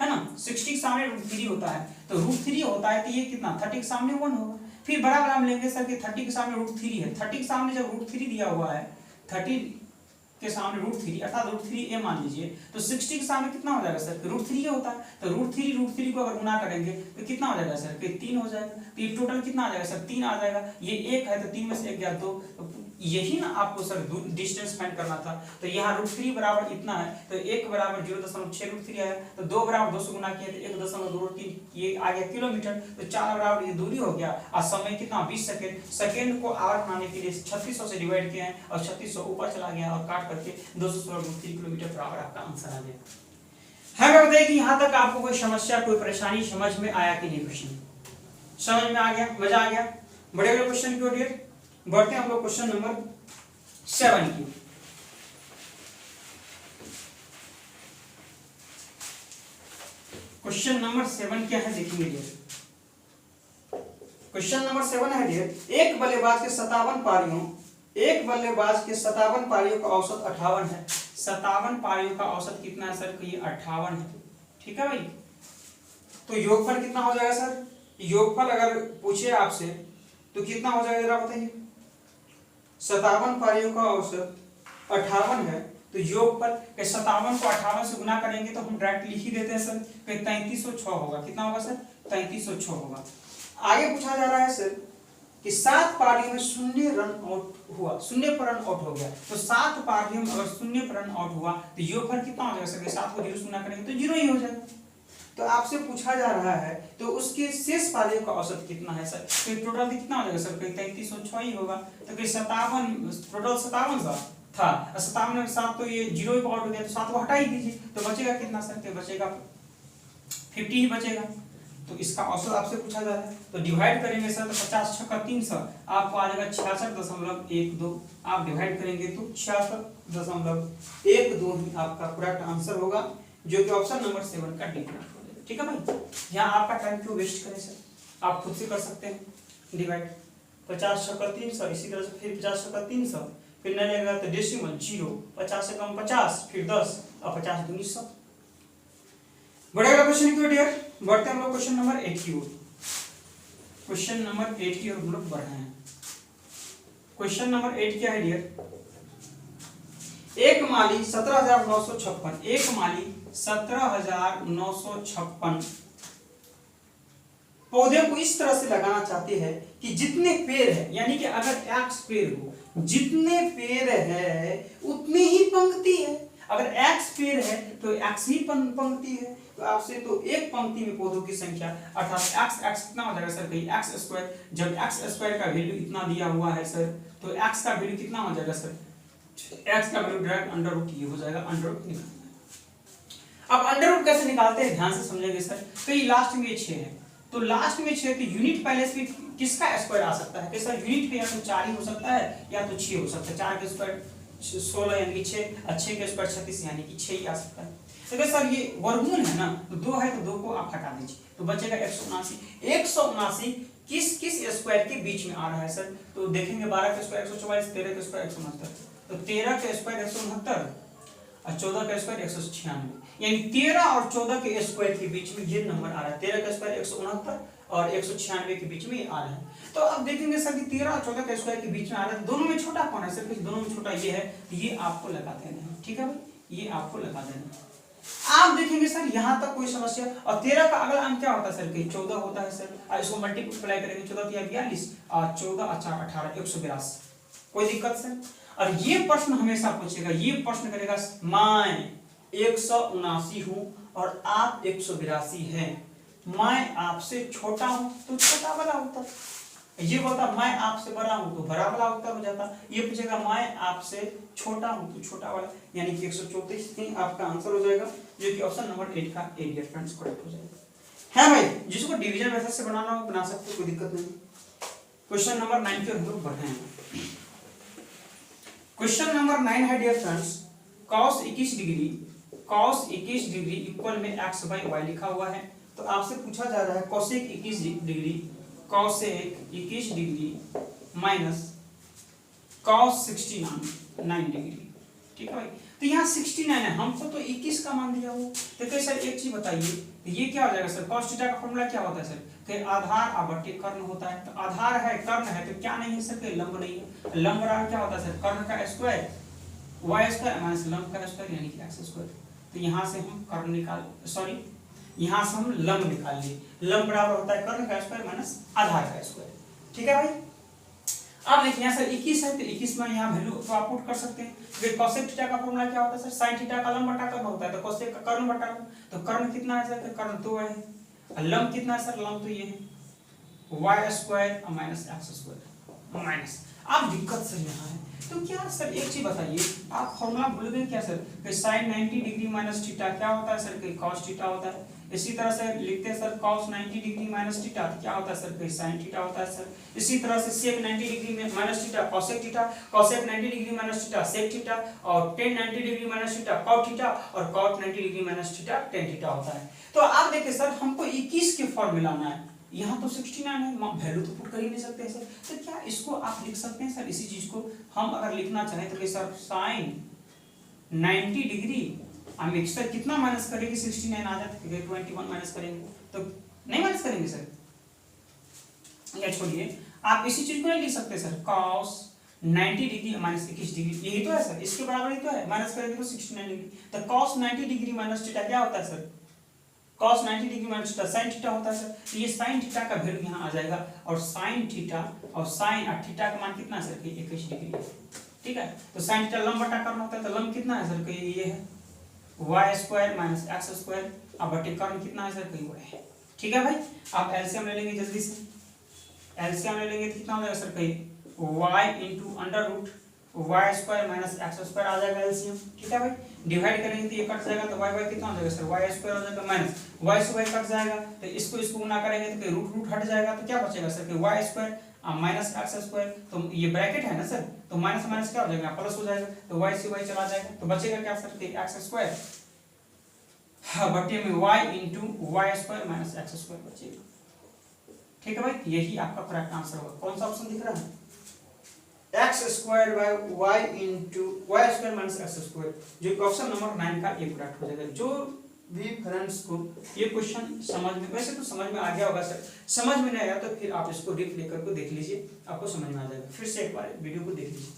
है ना? 60 के सामने √3 होता है, तो √3 होता है तो ये कितना? 30 के सामने 1 होगा। फिर बड़ा वाला हम लेंगे सर कि 30 के सामने √3 है, 30 के सामने जब √3 दिया हुआ है, 30 के सामने √3 अर्थात √3a मान लीजिए, तो 60 के सामने कितना हो जाएगा सर, √3 होता है, तो √3 को अगर गुना करेंगे तो कितना हो जाएगा सर, 3 हो जाएगा। तो ये टोटल कितना आ जाएगा सर, 3 आ जाएगा। ये 1 है तो 3 में से 1 गया 2, यही ना आपको सर डिस्टेंस फाइंड करना था। तो यहाँ √3 बराबर इतना है, तो 1 बराबर 0.6 आया, तो 2 बराबर 2 से गुना किया तो 1.23 ये आ गया किलोमीटर। तो 4 बराबर ये दूरी हो गया, और समय कितना 20 सेकेंड। सेकेंड को आवर बनाने के लिए 3600 से डिवाइड किया है, और 3600 ऊपर चला गया और काट करके 216 किलोमीटर बराबर आपका आंसर आ गया। हमें बताइए कि यहाँ तक आपको कोई समस्या, कोई परेशानी समझ में आया कि नहीं? क्वेश्चन समझ में आ गया, मजा आ गया? बड़े बड़े क्वेश्चन की ओर बढ़ते हैं हम लोग क्वेश्चन नंबर 7 की। क्वेश्चन नंबर 7 क्या है देखेंगे डियर। क्वेश्चन नंबर 7 है डियर, एक बल्लेबाज के 57 पारियों का औसत 58 है। 57 पारियों का औसत कितना है सर? ये 58 है, ठीक है भाई। तो योगफल कितना हो जाएगा सर? योगफल अगर पूछे आपसे तो कितना हो जाएगा जरा बताइए। 57 पारियों का औसत 58 है, तो योगफल 57 को 58 से गुना करेंगे तो हम डायरेक्ट लिख ही देते हैं सर, 3306 होगा। कितना होगा सर? 3306 होगा। आगे पूछा जा रहा है सर कि 7 पारियों में 0 रन आउट हुआ, 0 पर रन आउट हो गया। तो 7 पारियों में अगर 0 पर रन आउट हुआ तो योगफल कितना हो जाएगा सर? 7 को 0 से गुना करेंगे तो 0 ही हो जाएगा। तो आपसे पूछा जा रहा है तो उसके शेष पारियों का औसत कितना है सर? तो टोटल कितना हो जाएगा सर? 3306 ही होगा। तो 57 टोटल 57 था, 57 में 7 तो ये 0 पे आउट हो गया, तो 7 को हटा ही दीजिए, तो बचेगा कितना सर? तो बचेगा 50 ही बचेगा। तो इसका औसत आपसे पूछा जा रहा है, तो डिवाइड करेंगे सर, तो 50 × 300 आपको आ जाएगा 66.12। आप डिवाइड करेंगे तो 66.12 ही आपका करेक्ट आंसर होगा, जो कि ऑप्शन नंबर 7 का डी हो जाएगा। ठीक है भाई, यहाँ आपका टाइम क्यों वेस्ट करें सर, आप खुद से कर सकते हैं डिवाइड। 50 × 300, इसी तरह से फिर 50 × 300, फिर नहीं लगेगा तो डेसिमल 0, 50 से कम 50, फिर 10 और 50 दूनी 100। बढ़ेगा क्वेश्चन की ओर डियर, बढ़ते हैं हम लोग क्वेश्चन नंबर 8 की ओर। क्वेश्चन नंबर 8 की ओर हम लोग बढ़ रहे हैं। क्वेश्चन नंबर 8 क्या है डियर? एक माली 17,956, एक माली 17,956 पौधे को इस तरह से लगाना चाहते हैं कि जितने पेड़ है, यानी कि अगर x पेड़ हो, जितने पेड़ है उतनी ही पंक्ति है। अगर x पेड़ है तो x ही पंक्ति है। तो आपसे तो एक पंक्ति में पौधों की संख्या अर्थात x कितना हो जाएगा सर? कहीं x²। जब x² का वैल्यू इतना दिया हुआ है सर, तो x का वैल्यू कितना हो जाएगा सर? x का वैल्यू डायरेक्ट √ ये हो जाएगा, √ निकालना है। अब √ कैसे निकालते हैं ध्यान से समझेंगे सर। तो ये लास्ट में 6 है, तो लास्ट में 6 तो यूनिट पहले से किसका स्क्वायर आ सकता है? सर यूनिट पे या तो 4 ही हो सकता है या तो 6 हो सकता है। 4 के स्क्वायर 16 यानी कि 6, और 6 के स्क्वायर 36 यानी कि 6 ही आ सकता है। तो सर ये वर्गमूल है ना, तो 2 है तो 2 को आप हटा दीजिए, तो बचेगा 179। 179 किस स्क्वायर के बीच में आ रहा है सर? तो देखेंगे 12 के स्क्वायर 144, 13 के स्क्वायर 169, तो 13 के स्क्वायर 169 और 14 का स्क्वायर 196, यानी 13 और 14 के स्क्वायर के बीच में ये नंबर आ रहा है। 13 का स्क्वायर 169 और 196 के बीच में आ रहा है। तो अब देखेंगे सर कि 13 और 14 के स्क्वायर के बीच में आ रहा है, दोनों में छोटा कौन है सर? दोनों में छोटा ये है, तो ये आपको लगा देना है। ठीक है भाई, ये आपको लगा देना है। आप देखेंगे सर यहाँ तक कोई समस्या, और 13 का अगला अंक क्या होता है सर? कि 14 होता है सर, और इसको मल्टीप्लाई करेंगे 14 × 42 और 14 और 4 18, 182। कोई दिक्कत सर? और ये प्रश्न हमेशा पूछेगा, ये प्रश्न करेगा मैं 179 हूं और आप 182 हैं, मैं आपसे छोटा हूं तो छोटा वाला उत्तर, ये बोलता मैं आपसे बड़ा हूं तो बड़ा वाला उत्तर हो जाता। ये पूछेगा मैं आपसे छोटा हूं तो छोटा वाला, यानी कि 134 ही आपका आंसर हो जाएगा, जो कि ऑप्शन नंबर 8 का ए डियर फ्रेंड्स करेक्ट हो जाएगा। है भाई, जिसको डिवीजन मेथड से बनाना हो बना सकते हो, कोई दिक्कत नहीं। क्वेश्चन नंबर 9 के हम लोग बढ़ रहे हैं। क्वेश्चन नंबर 9 है dear friends, cos 21 degree equal में x/y लिखा हुआ है। तो आपसे पूछा जा रहा है cosec 21 degree minus cos 69 degree. ठीक है भाई, तो यहाँ 69 है, हमको तो 21 का मान दिया हो। तो कैसे सर एक चीज बताइए, ये क्या हो जाएगा सर? cos थीटा का फॉर्मूला क्या होता है सर? कि आधार आवर्ती कर्ण होता है। तो आधार है, कर्ण है, तो क्या नहीं है सर? कि लंब नहीं है। लंब बराबर क्या होता है सर? कर्ण का स्क्वायर वाई स्क्वायर माइनस लंब का स्क्वायर यानी कि एक्स स्क्वायर। तो यहाँ से हम कर्ण निकाल, सॉरी यहाँ से हम लंब निकाल लिए। लंब बराबर होता है कर्ण का स्क्वायर माइनस आधार का स्क्वायर। ठीक है भाई। अब देखिए यहाँ सर 21 है, तो 21 में यहाँ वैल्यू तो आप पुट कर सकते हैं। फिर कोसेक थीटा का फॉर्मूला क्या होता है सर, साइन थीटा का लंब बटा कर्ण होता है, तो कोसेक का कर्ण बटा लंब। तो कर्ण कितना है सर, तो कर्ण 2 है। और लंब कितना है सर, लंब तो ये है y square minus x square minus. अब दिक्कत सर यहाँ है, तो क्या सर एक चीज बताइए, आप फॉर्मूला भूल गए क्या सर, कि साइन 90 डिग्री माइनस थीटा क्या होता है सर, कि कॉस थीटा होता है। इसी तरह से लिखते हैं sir cos 90 degree minus theta क्या होता है सर, कि साइन थीटा होता है सर। इसी तरह से सेक 90 डिग्री में minus theta cosec theta, cosec 90 degree minus theta sec theta, और tan 90 degree minus theta cot theta, और cot 90 degree minus theta tan theta होता है। तो आप देखिए सर हमको 21 के फॉर्मूला लाना है, यहाँ तो 69 है, वैल्यू तो पुट कर ही नहीं सकते हैं सर। तो क्या इसको आप लिख सकते हैं सर, इसी चीज को हम अगर लिखना चाहें तो सर साइन 90 डिग्री हम सर कितना माइनस करेंगे, 69 आ जाता है, 21 माइनस करेंगे तो नहीं माइनस करेंगे सर, या छोड़िए आप इसी चीज को नहीं लिख सकते sir, cos 90 degree minus 21 degree, यही तो है सर, इसके बराबर ही तो है, माइनस करेंगे तो 69 डिग्री। तो cos 90 डिग्री माइनस थीटा क्या होता है sir, cos 90 degree minus theta sin theta होता है सर। तो ये sin थीटा का वैल्यू यहाँ आ जाएगा, और sin थीटा और sin और थीटा का मान कितना है सर, कि 21 डिग्री है। ठीक है, तो sin थीटा लंब बटा कर्ण होता है, तो लंब कितना है सर, कि ये है y square minus x square, अब बटे कर्ण कितना है सर, कि वाई है। ठीक है भाई, आप एलसीएम ले लेंगे जल्दी से, एलसीएम ले लेंगे तो कितना हो जाएगा सर, कि y into under root y square minus x square आ जाएगा एलसीएम। ठीक है भाई, डिवाइड करेंगे तो ये कट जाएगा, तो वाई वाई कितना हो जाएगा सर, वाई स्क्वायर हो जाएगा माइनस वाई से वाई कट जाएगा, तो इसको गुना करेंगे तो रूट रूट हट जाएगा, तो क्या बचेगा सर, कि y square minus x square, तो ये ब्रैकेट है ना सर, तो माइनस माइनस क्या हो जाएगा, प्लस हो जाएगा, तो वाई से वाई चला जाएगा, तो बचेगा क्या सर, कि एक्स स्क्वायर बटे में y into y square minus x square बचेगा। ठीक है भाई, यही आपका करेक्ट आंसर होगा। कौन सा ऑप्शन दिख रहा है, x square by y into y square minus x square, जो कि ऑप्शन नंबर 9 का ये करेक्ट हो जाएगा। जो भी फ्रेंड्स को ये क्वेश्चन समझ में, वैसे तो समझ में आ गया होगा सर, समझ में नहीं आया तो फिर आप इसको रिप्ले करके देख लीजिए, आपको समझ में आ जाएगा। फिर से एक बार वीडियो को देख लीजिए,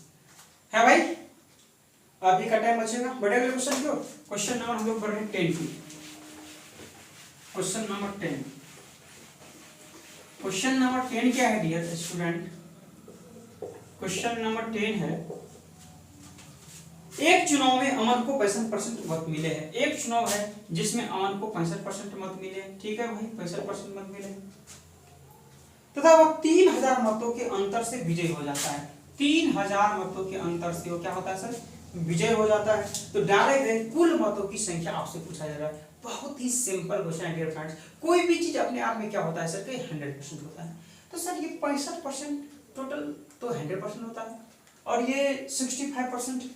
है भाई। अभी का टाइम बचेगा, बड़े अगले क्वेश्चन क्यों, क्वेश्चन नंबर हम लोग बढ़ रहे हैं 10 की, क्वेश्चन नंबर 10। क्वेश्चन नंबर 10 क्या है डियर स्टूडेंट, क्वेश्चन नंबर 10 है, एक चुनाव में अमन को 65% मत मिले हैं। एक चुनाव है जिसमें अमन को 65% मत मिले, ठीक है भाई, 65% मत मिले, तथा वह 3000 मतों के अंतर से विजयी हो जाता है। 3000 मतों के अंतर से वो क्या होता है सर, विजय हो जाता है। तो डाले गए कुल मतों की संख्या आपसे पूछा जा रहा है। बहुत ही सिंपल क्वेश्चन है डियर फ्रेंड्स। कोई भी चीज अपने आप में क्या होता है सर, कि 100% होता है। तो सर ये 65% टोटल तो 100% होता है, और ये 65%,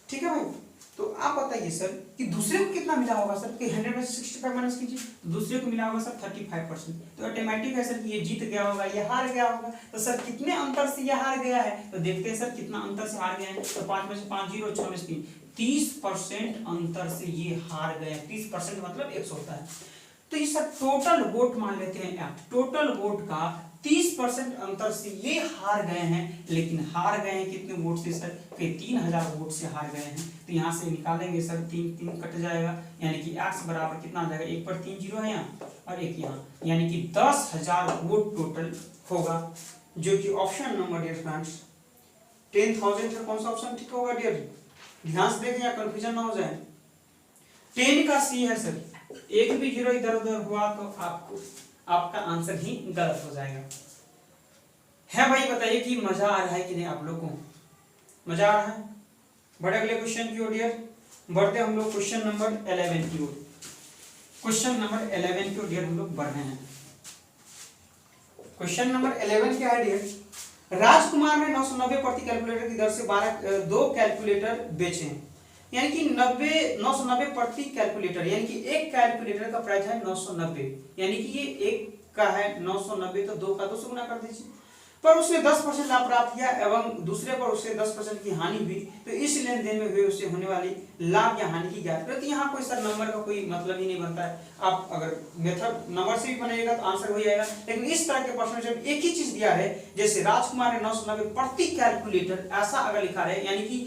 ठीक है भाई। तो आप बताइए सर कि दूसरे को कितना मिला होगा सर, कि 100 में से 65 माइनस कीजिए, तो दूसरे को मिला होगा सर 35%। तो ऑटोमेटिक है सर कि ये जीत गया होगा, ये हार गया होगा। तो सर कितने अंतर से ये हार गया है, तो देखते हैं सर कितना अंतर से हार गए हैं। तो 5 में से 5 0, 6 में से 3, 30% अंतर से ये हार गए। 30% मतलब 100 होता है। तो ये सर टोटल वोट मान लेते हैं, टोटल वोट का 30% अंतर से ये हार गए हैं। लेकिन हार गए हैं कितने वोट से सर, कि 3000 वोट से हार गए हैं। तो यहाँ से निकालेंगे सर, 3 कट जाएगा, यानी कि x बराबर कितना आ जाएगा, 1 पर 3 0 है यहाँ और 1 यहाँ, यानी कि 10,000 वोट टोटल होगा, जो कि ऑप्शन नंबर डियर फ्रेंड्स 10,000 का कौन सा ऑप्शन ठीक होगा डियर, ध्यान से देखें या कंफ्यूजन ना हो जाए। 10 का सी है सर, एक भी 0 इधर उधर हुआ तो आपका आंसर ही गलत हो जाएगा। है भाई, बताइए कि मजा आ रहा है कि नहीं आप लोगों को, मजा आ रहा है। बड़े अगले क्वेश्चन की ओर डियर बढ़ते हम लोग, क्वेश्चन नंबर 11 की ओर। क्वेश्चन नंबर 11 की ओर डियर हम लोग बढ़ रहे हैं। क्वेश्चन नंबर 11 क्या है डियर, राजकुमार ने 990 प्रति कैलकुलेटर की दर से 2 कैलकुलेटर बेचे, यानी कि 990 प्रति कैलकुलेटर, यानी कि एक कैलकुलेटर का प्राइस है 990, यानी कि ये एक का है 990, तो 2 का 2 से गुना कर दीजिए। पर उसने 10% लाभ प्राप्त किया एवं दूसरे पर उसे 10% की हानि हुई, तो इस लेन देन में हुए उससे होने वाली लाभ या हानि की ज्ञात करें। यहाँ कोई सर नंबर का कोई मतलब ही नहीं बनता है। आप अगर मेथड नंबर से भी बनाइएगा तो आंसर हो जाएगा, लेकिन इस तरह के प्रश्न जब एक ही चीज दिया है, जैसे राजकुमार ने 990 प्रति कैलकुलेटर, ऐसा अगर लिखा है, यानी कि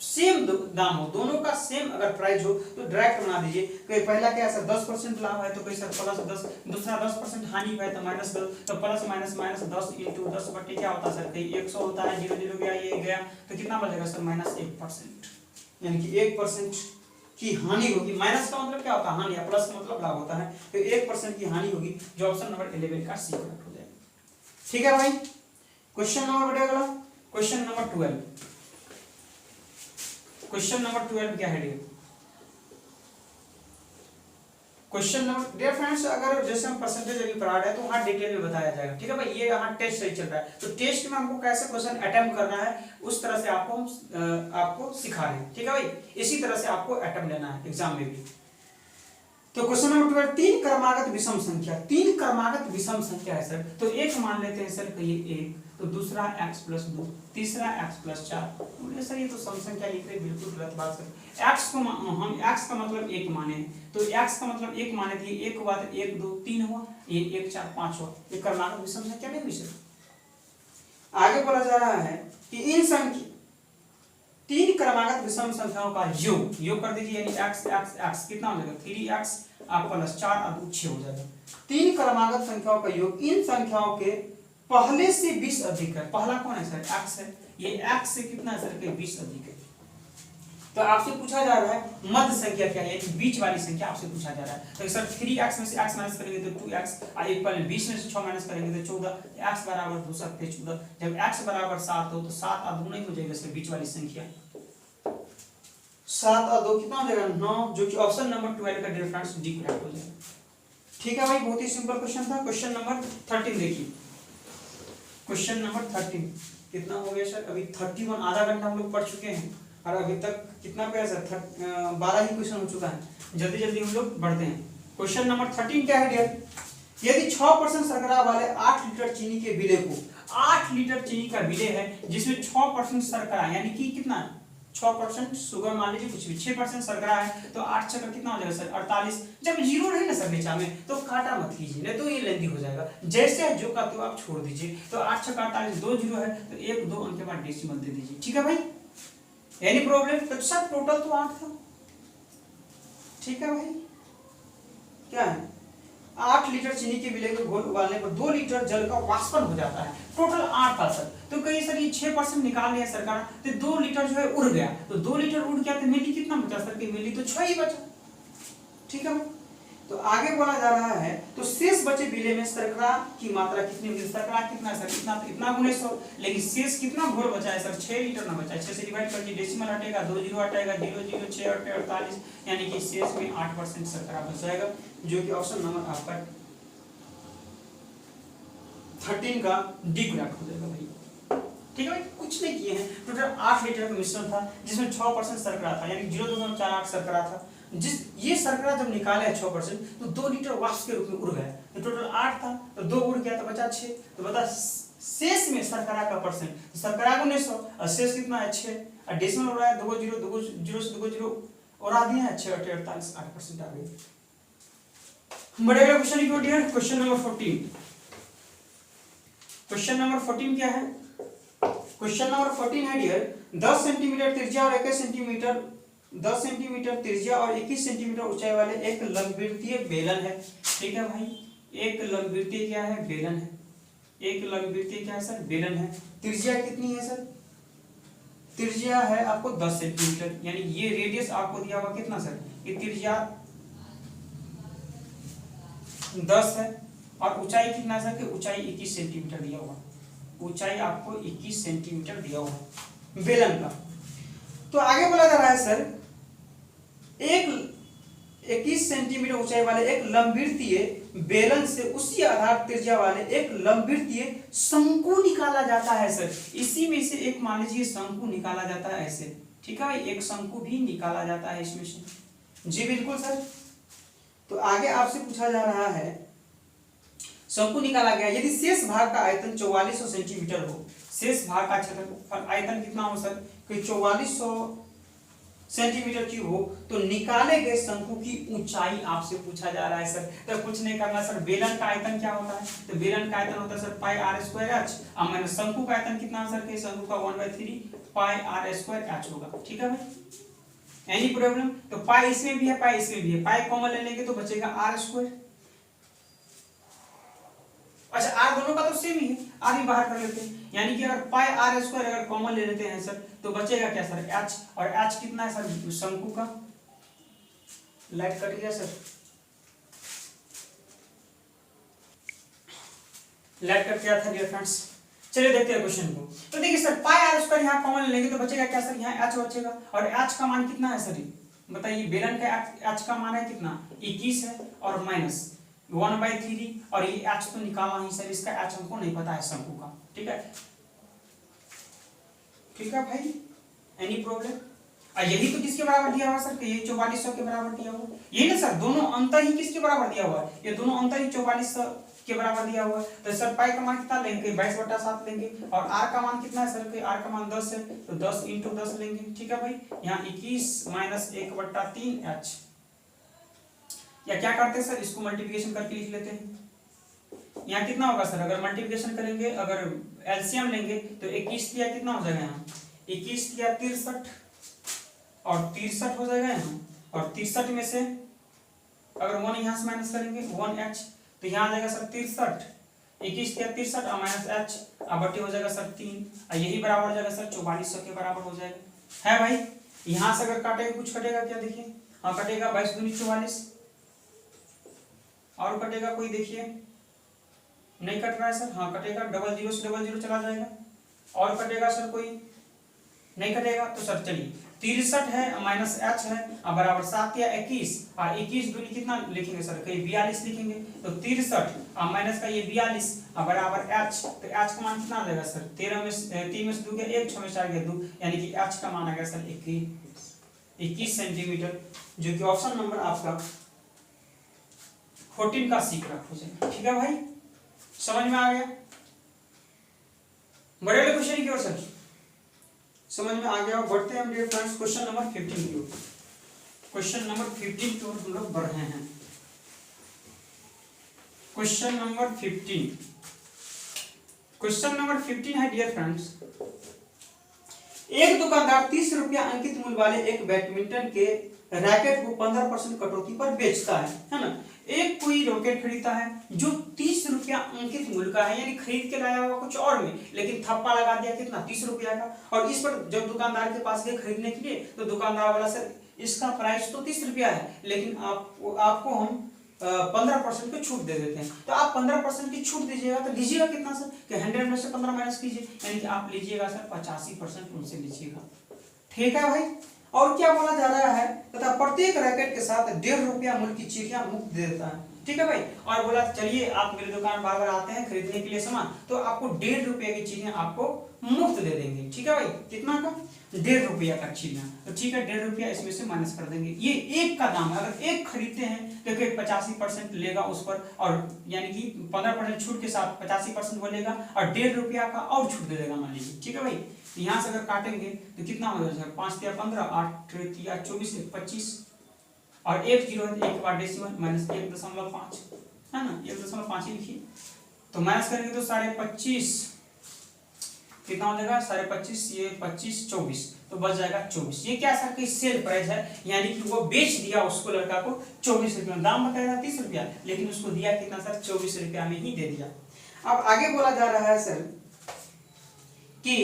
सेम दाम हो, दोनों का सेम अगर प्राइस हो तो डायरेक्ट बना दीजिए। कोई पहला क्या है सर 10% लाभ है तो कोई सर प्लस 10, दूसरा 10% हानि है तो माइनस 10, तो प्लस माइनस माइनस 10 इंटू 10 बटे क्या होता है सर, कहीं 100 होता है, 0 0 गया, ये गया, तो कितना बचेगा सर माइनस 1%, यानी कि 1% की हानि होगी। माइनस का मतलब क्या होता है हानि, प्लस का मतलब लाभ होता है, तो 1% की हानि होगी, जो ऑप्शन नंबर 11 का सी करेक्ट हो जाएगा। ठीक है भाई, क्वेश्चन नंबर बढ़ेगा, क्वेश्चन नंबर 12। क्वेश्चन नंबर 12 क्या है dear? Question number dear friends, अगर जैसे हम परसेंटेज अभी पढ़ा रहे हैं तो वहां डिटेल में बताया जाएगा। ठीक है भाई, ये यहाँ टेस्ट सही चल रहा है, तो टेस्ट में हमको कैसे क्वेश्चन अटेम्प्ट करना है उस तरह से आपको हम आपको सिखा रहे हैं। ठीक है भाई, इसी तरह से आपको अटेम्प्ट लेना है एग्जाम में भी। तो क्वेश्चन नंबर 12, तीन क्रमागत विषम संख्या, तीन क्रमागत विषम संख्या है सर, तो एक मान लेते हैं सर कहिए 1, तो दूसरा x प्लस 2, तीसरा x प्लस 4। बोले सर ये तो सम संख्या लिख रहे, बिल्कुल गलत बात सर। x को हम x का मतलब 1 माने, तो x का मतलब 1 माने थे, 1 के बाद 1 2 3 हुआ, ये 1 4 5 हुआ, ये क्रमागत विषम संख्या नहीं हुई सर। आगे बोला जा रहा है कि इन संख्या तीन क्रमागत विषम संख्याओं का योग कर दीजिए, यानी x x x कितना हो जाएगा 3x प्लस 4 और 2 6 हो जाएगा। तीन क्रमागत संख्याओं का योग इन संख्याओं के पहले से 20 अधिक है। पहला कौन है सर x है, ये x से कितना है सर के 20 अधिक है। तो आपसे पूछा जा रहा है मध्य संख्या क्या है, यानी बीच वाली संख्या आपसे पूछा जा रहा है। तो सर 3x में से x माइनस करेंगे तो 2x, और एक पहले 20 में से 6 माइनस करेंगे तो 14, x बराबर 2 7 14। जब x बराबर 7 हो तो 7 और 2 नहीं हो जाएगा सर बीच वाली संख्या, 7 और 2 कितना हो जाएगा 9, जो कि ऑप्शन नंबर 12 का डिफरेंस डी करेक्ट हो जाएगा। ठीक है भाई, बहुत ही सिंपल क्वेश्चन था। क्वेश्चन नंबर 13 देखिए, क्वेश्चन नंबर 13 कितना हो गया सर, अभी 31 आधा घंटा हम लोग पढ़ चुके हैं और अभी तक कितना पे है सर 12 ही क्वेश्चन हो चुका है। जल्दी जल्दी हम लोग बढ़ते हैं। क्वेश्चन नंबर 13 क्या है डियर, यदि 6% शर्करा वाले 8 लीटर चीनी के विलेय को, 8 लीटर चीनी का विलेय है जिसमें 6% शर्करा, यानी कि कितना 6% शुगर मान लीजिए कुछ भी, 6% शर्करा है, तो 8 6 का कितना हो जाएगा सर 48। जब जीरो रहे ना सर नीचा में तो काटा मत कीजिए, नहीं तो ये लेंदी हो जाएगा, जैसे जो का तो आप छोड़ दीजिए। तो 8 6 48, 2 जीरो है तो 1 2 अंक के बाद डेसिमल दे दीजिए। ठीक है भाई, एनी प्रॉब्लम? तो सर टोटल तो 8 था। ठीक है भाई, क्या है 8 लीटर चीनी के विलेय को घोल उबालने पर 2 लीटर जल का वाष्पन हो जाता है, टोटल 8 था सर। तो कहीं सर ये 6% निकाल लिया सरकार, तो 2 लीटर जो है उड़ गया, तो 2 लीटर उड़ गया तो मिली कितना बचा सर, कि मिली तो 6 ही बचा। ठीक है, तो आगे बोला जा रहा है तो शेष बचे विलेय में शर्करा की मात्रा कितनी होगी, शर्करा कितना सर इतना गुणे 100, लेकिन शेष कितना घोल बचा है सर 6 लीटर ना बचा है। 6 से डिवाइड कर दीजिए, डेसिमल हटेगा 2 जीरो हटेगा 0 0 6 48, यानी कि शेष में 8% शर्करा बच जाएगा, जो कि ऑप्शन नंबर आपका 13 का डी करेक्ट हो जाएगा भाई। ठीक है भाई, कुछ नहीं किए हैं, टोटल 8 लीटर का मिश्रण था जिसमें 6% शर्करा था, यानी 0.48 शर्करा था। जिस ये शर्करा जब निकाले 6% तो 2 लीटर वाष्प के रूप में उड़ गया, तो टोटल 8 था तो 2 उड़ गया तो बचा 6। तो बता शेष में शर्करा का परसेंट, शर्करा को 900 और शेष कितना है 6, और डेसिमल हो रहा है 2 0 2 0 से 2 0 और आ दिया है 6 48 8% आ गई। बढ़ेगा क्वेश्चन की ओर, क्वेश्चन नंबर 14। क्वेश्चन नंबर 14 क्या है, क्वेश्चन नंबर 14 है डियर 10 सेंटीमीटर त्रिज्या और 21 सेंटीमीटर 10 सेंटीमीटर त्रिज्या और 21 सेंटीमीटर ऊंचाई वाले एक लंबवृत्तीय बेलन है। ठीक है भाई, एक लंबवृत्तीय क्या है बेलन है, एक लंबवृत्तीय क्या है सर बेलन है। त्रिज्या कितनी है सर, त्रिज्या है आपको 10 सेंटीमीटर, यानी ये रेडियस आपको दिया हुआ कितना सर, ये त्रिज्या 10 है और ऊंचाई कितना सर, कि ऊंचाई 21 सेंटीमीटर दिया हुआ, ऊंचाई आपको 21 सेंटीमीटर दिया हुआ बेलन का। तो आगे बोला जा रहा है सर एक 21 सेंटीमीटर ऊंचाई वाले एक लंबवृत्तीय बेलन से उसी आधार त्रिज्या वाले एक लंबवृत्तीय शंकु निकाला जाता है सर। इसी में से एक मान लीजिए शंकु निकाला जाता है ऐसे। ठीक है भाई, एक शंकु भी निकाला जाता है इसमें से। जी बिल्कुल सर। तो आगे आपसे पूछा जा रहा है शंकु निकाला गया, यदि शेष भाग का आयतन 4400 सेंटीमीटर हो, शेष भाग का क्षेत्रफल आयतन कितना हो सर, कि 4400 सेंटीमीटर क्यूब हो, तो निकाले गए शंकु की ऊंचाई आपसे पूछा जा रहा है सर। तो कुछ नहीं करना सर, बेलन का आयतन क्या होता है, तो बेलन का आयतन होता है सर पाई r स्क्वायर h, और मैंने शंकु का आयतन कितना सर, कि शंकु का 1/3 पाई आर स्क्वायर एच होगा। ठीक है भाई, एनी प्रॉब्लम? तो पाई इसमें भी है, पाई इसमें भी है, पाई कॉमन ले लेंगे तो बचेगा आर स्क्वायर। अच्छा, आर दोनों का तो सेम ही है, आर भी बाहर कर लेते हैं, यानी कि अगर पाई आर स्क्वायर अगर कॉमन ले लेते हैं सर तो बचेगा क्या सर, एच। और एच कितना है सर, शंकु का। लाइट कट गया सर, लाइट कट गया था डियर फ्रेंड्स। चलिए देखते हैं क्वेश्चन को। तो देखिए सर, पाई आर स्क्वायर यहाँ कॉमन लेंगे तो बचेगा क्या सर, यहाँ एच बचेगा। और एच का मान कितना है सर, बताइए। बेलन का एच का मान है कितना, 21 है, और माइनस 1/3, और ये एच तो निकाला ही सर, इसका एच हमको नहीं पता है शंकु का। ठीक है, ठीक है भाई, एनी प्रॉब्लम? यही तो किसके बराबर दिया हुआ सर, कि ये 4400 के बराबर दिया हुआ। यही ना सर, दोनों अंतर ही किसके बराबर दिया हुआ है, ये दोनों अंतर ही 4400 के बराबर दिया हुआ है। तो सर पाई का मान कितना लेंगे, 22/7 लेंगे। और आर का मान कितना है सर, कि आर का मान 10 है, तो 10 × 10 लेंगे। ठीक है भाई, यहाँ 21 - 1/3 एच। या क्या करते हैं सर, इसको मल्टीप्लिकेशन करके लिख लेते हैं। यहाँ कितना होगा सर, अगर मल्टीप्लिकेशन करेंगे, अगर एलसीएम लेंगे तो 21 दिया कितना हो जाएगा, यहाँ 21 दिया 63, और 63 हो जाएगा यहाँ। और 63 में से अगर 1 यहाँ से माइनस करेंगे 1h, तो यहाँ आ जाएगा सर 63, 21 दिया 63 और माइनस h, बटे हो जाएगा सर 3, और यही बराबर हो जाएगा सर 4400 के बराबर हो जाएगा। है भाई, यहाँ से अगर काटेगा कुछ कटेगा क्या, देखिए। हाँ कटेगा, 22 दूनी 44, और कटेगा कोई, देखिए नहीं कट रहा है सर। हाँ कटेगा, 00 से 00 चला जाएगा। और कटेगा सर कोई, नहीं कटेगा। तो सर चलिए 63 है माइनस एच है, बराबर 7 या 21, और 21 दूनी कितना लिखेंगे सर, कहीं 42 लिखेंगे। तो 63 माइनस का ये 42 बराबर एच। तो एच का मान कितना आ जाएगा सर, 13 में 3 में से 2 गया 1, 6 में 4 गया 2, यानी कि एच का मान आ गया सर 21 सेंटीमीटर, जो कि ऑप्शन नंबर आपका 14 का सी करेक्ट हो जाएगा। ठीक है भाई, समझ में आ गया? बड़े वाले क्वेश्चन की ओर सर समझ में आ गया। बढ़ते हैं हम डियर फ्रेंड्स क्वेश्चन नंबर 15 की ओर। क्वेश्चन नंबर 15 की ओर हम लोग बढ़ रहे हैं। क्वेश्चन नंबर 15, क्वेश्चन नंबर 15 है डियर फ्रेंड्स, एक दुकानदार 30 रुपया अंकित मूल्य वाले एक बैडमिंटन के रैकेट को 15% कटौती पर बेचता है ना। एक कोई रैकेट खरीदता है जो 30 रुपया अंकित मूल्य का है, यानी खरीद के लाया हुआ कुछ और में, लेकिन थप्पा लगा दिया कितना, 30 रुपया का। और इस पर जब दुकानदार के पास गए खरीदने के लिए, तो दुकानदार वाला सर इसका प्राइस तो 30 रुपया है, लेकिन आपको हम 15% की छूट दे देते हैं। तो आप 15% की छूट दीजिएगा, तो लीजिएगा कितना सर, कि 100 में से 15 माइनस कीजिए, यानी कि आप लीजिएगा सर 85% उनसे लीजिएगा। ठीक है भाई, और क्या बोला जा रहा है, तथा प्रत्येक रैकेट के साथ 1.5 रुपया मूल्य की चिड़िया मुफ्त दे देता है। ठीक है भाई, और बोला चलिए आप मेरी दुकान बार बार आते हैं खरीदने के लिए सामान, तो आपको 1.5 रुपये की चिड़िया आपको मुफ्त दे देंगे। ठीक है भाई, कितना का, 1.5 रुपया का चिड़िया। तो ठीक है, 1.5 रुपया इसमें से माइनस कर देंगे। ये एक का दाम है, अगर एक खरीदते हैं तो 85% लेगा उस पर, और यानी कि 15% छूट के साथ 85% वो लेगा, और 1.5 रुपया का और छूट दे देगा मान लीजिए। ठीक है भाई, यहाँ से अगर काटेंगे तो कितना हो जाएगा, 5 या 15, 8 या 24, 25, और 1 0 है, एक बार डेसिमल माइनस 1.5 है ना, 1.5 ही लिखिए। तो माइनस करेंगे तो 25.5 कितना हो जाएगा, 25.5, ये 25, 24, तो बच जाएगा 24। ये क्या सर, कि सेल प्राइस है, यानी कि वो बेच दिया उसको, लड़का को 24 रुपया। दाम बताया था 30 रुपया, लेकिन उसको दिया कितना सर, 24 रुपया में ही दे दिया। अब आगे बोला जा रहा है सर कि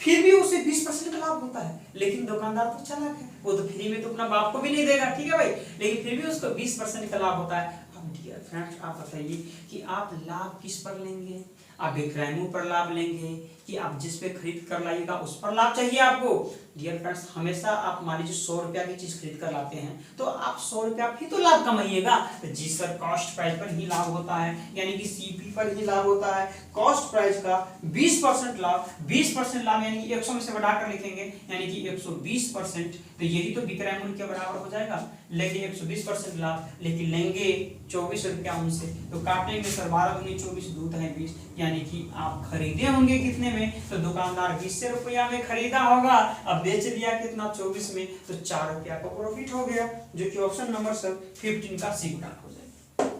फिर भी उसे 20% का लाभ होता है, लेकिन दुकानदार तो चालाक है, वो तो फ्री में तो अपना बाप को भी नहीं देगा। ठीक है भाई, लेकिन फिर भी उसको 20% का लाभ होता है। अब डियर फ्रेंड्स आप बताइए कि आप लाभ किस पर लेंगे, आप विक्रयणों पर लाभ लेंगे, कि आप जिस पे खरीद कर लाइएगा उस पर लाभ चाहिए आपको। डियर फ्रेंड्स, हमेशा आप मान लीजिए 100 रुपया की चीज खरीद कर लाते हैं, तो आप 100 रुपया भी तो लाभ कमाइएगा। तो जी सर, कॉस्ट प्राइस पर ही लाभ होता है, यानी कि सीपी पर ही लाभ होता है। कॉस्ट प्राइस का 20% लाभ, 20% लाभ यानी कि 100 में से बढ़ाकर लिखेंगे, यानी कि 120%। तो यही तो विक्रय मूल्य के बराबर हो जाएगा। लेंगे 120% लाभ, लेकिन लेंगे 24 रुपया उनसे, तो काटेंगे सर 12 दूनी 24, 2 है 20, यानी कि आप खरीदे होंगे कितने में, तो दुकानदार 20 रुपया में खरीदा होगा, अब बेच दिया कितना, 24 में, तो 4 रुपया का प्रॉफिट हो गया, जो कि ऑप्शन नंबर सर 15 का सी हो जाएगा।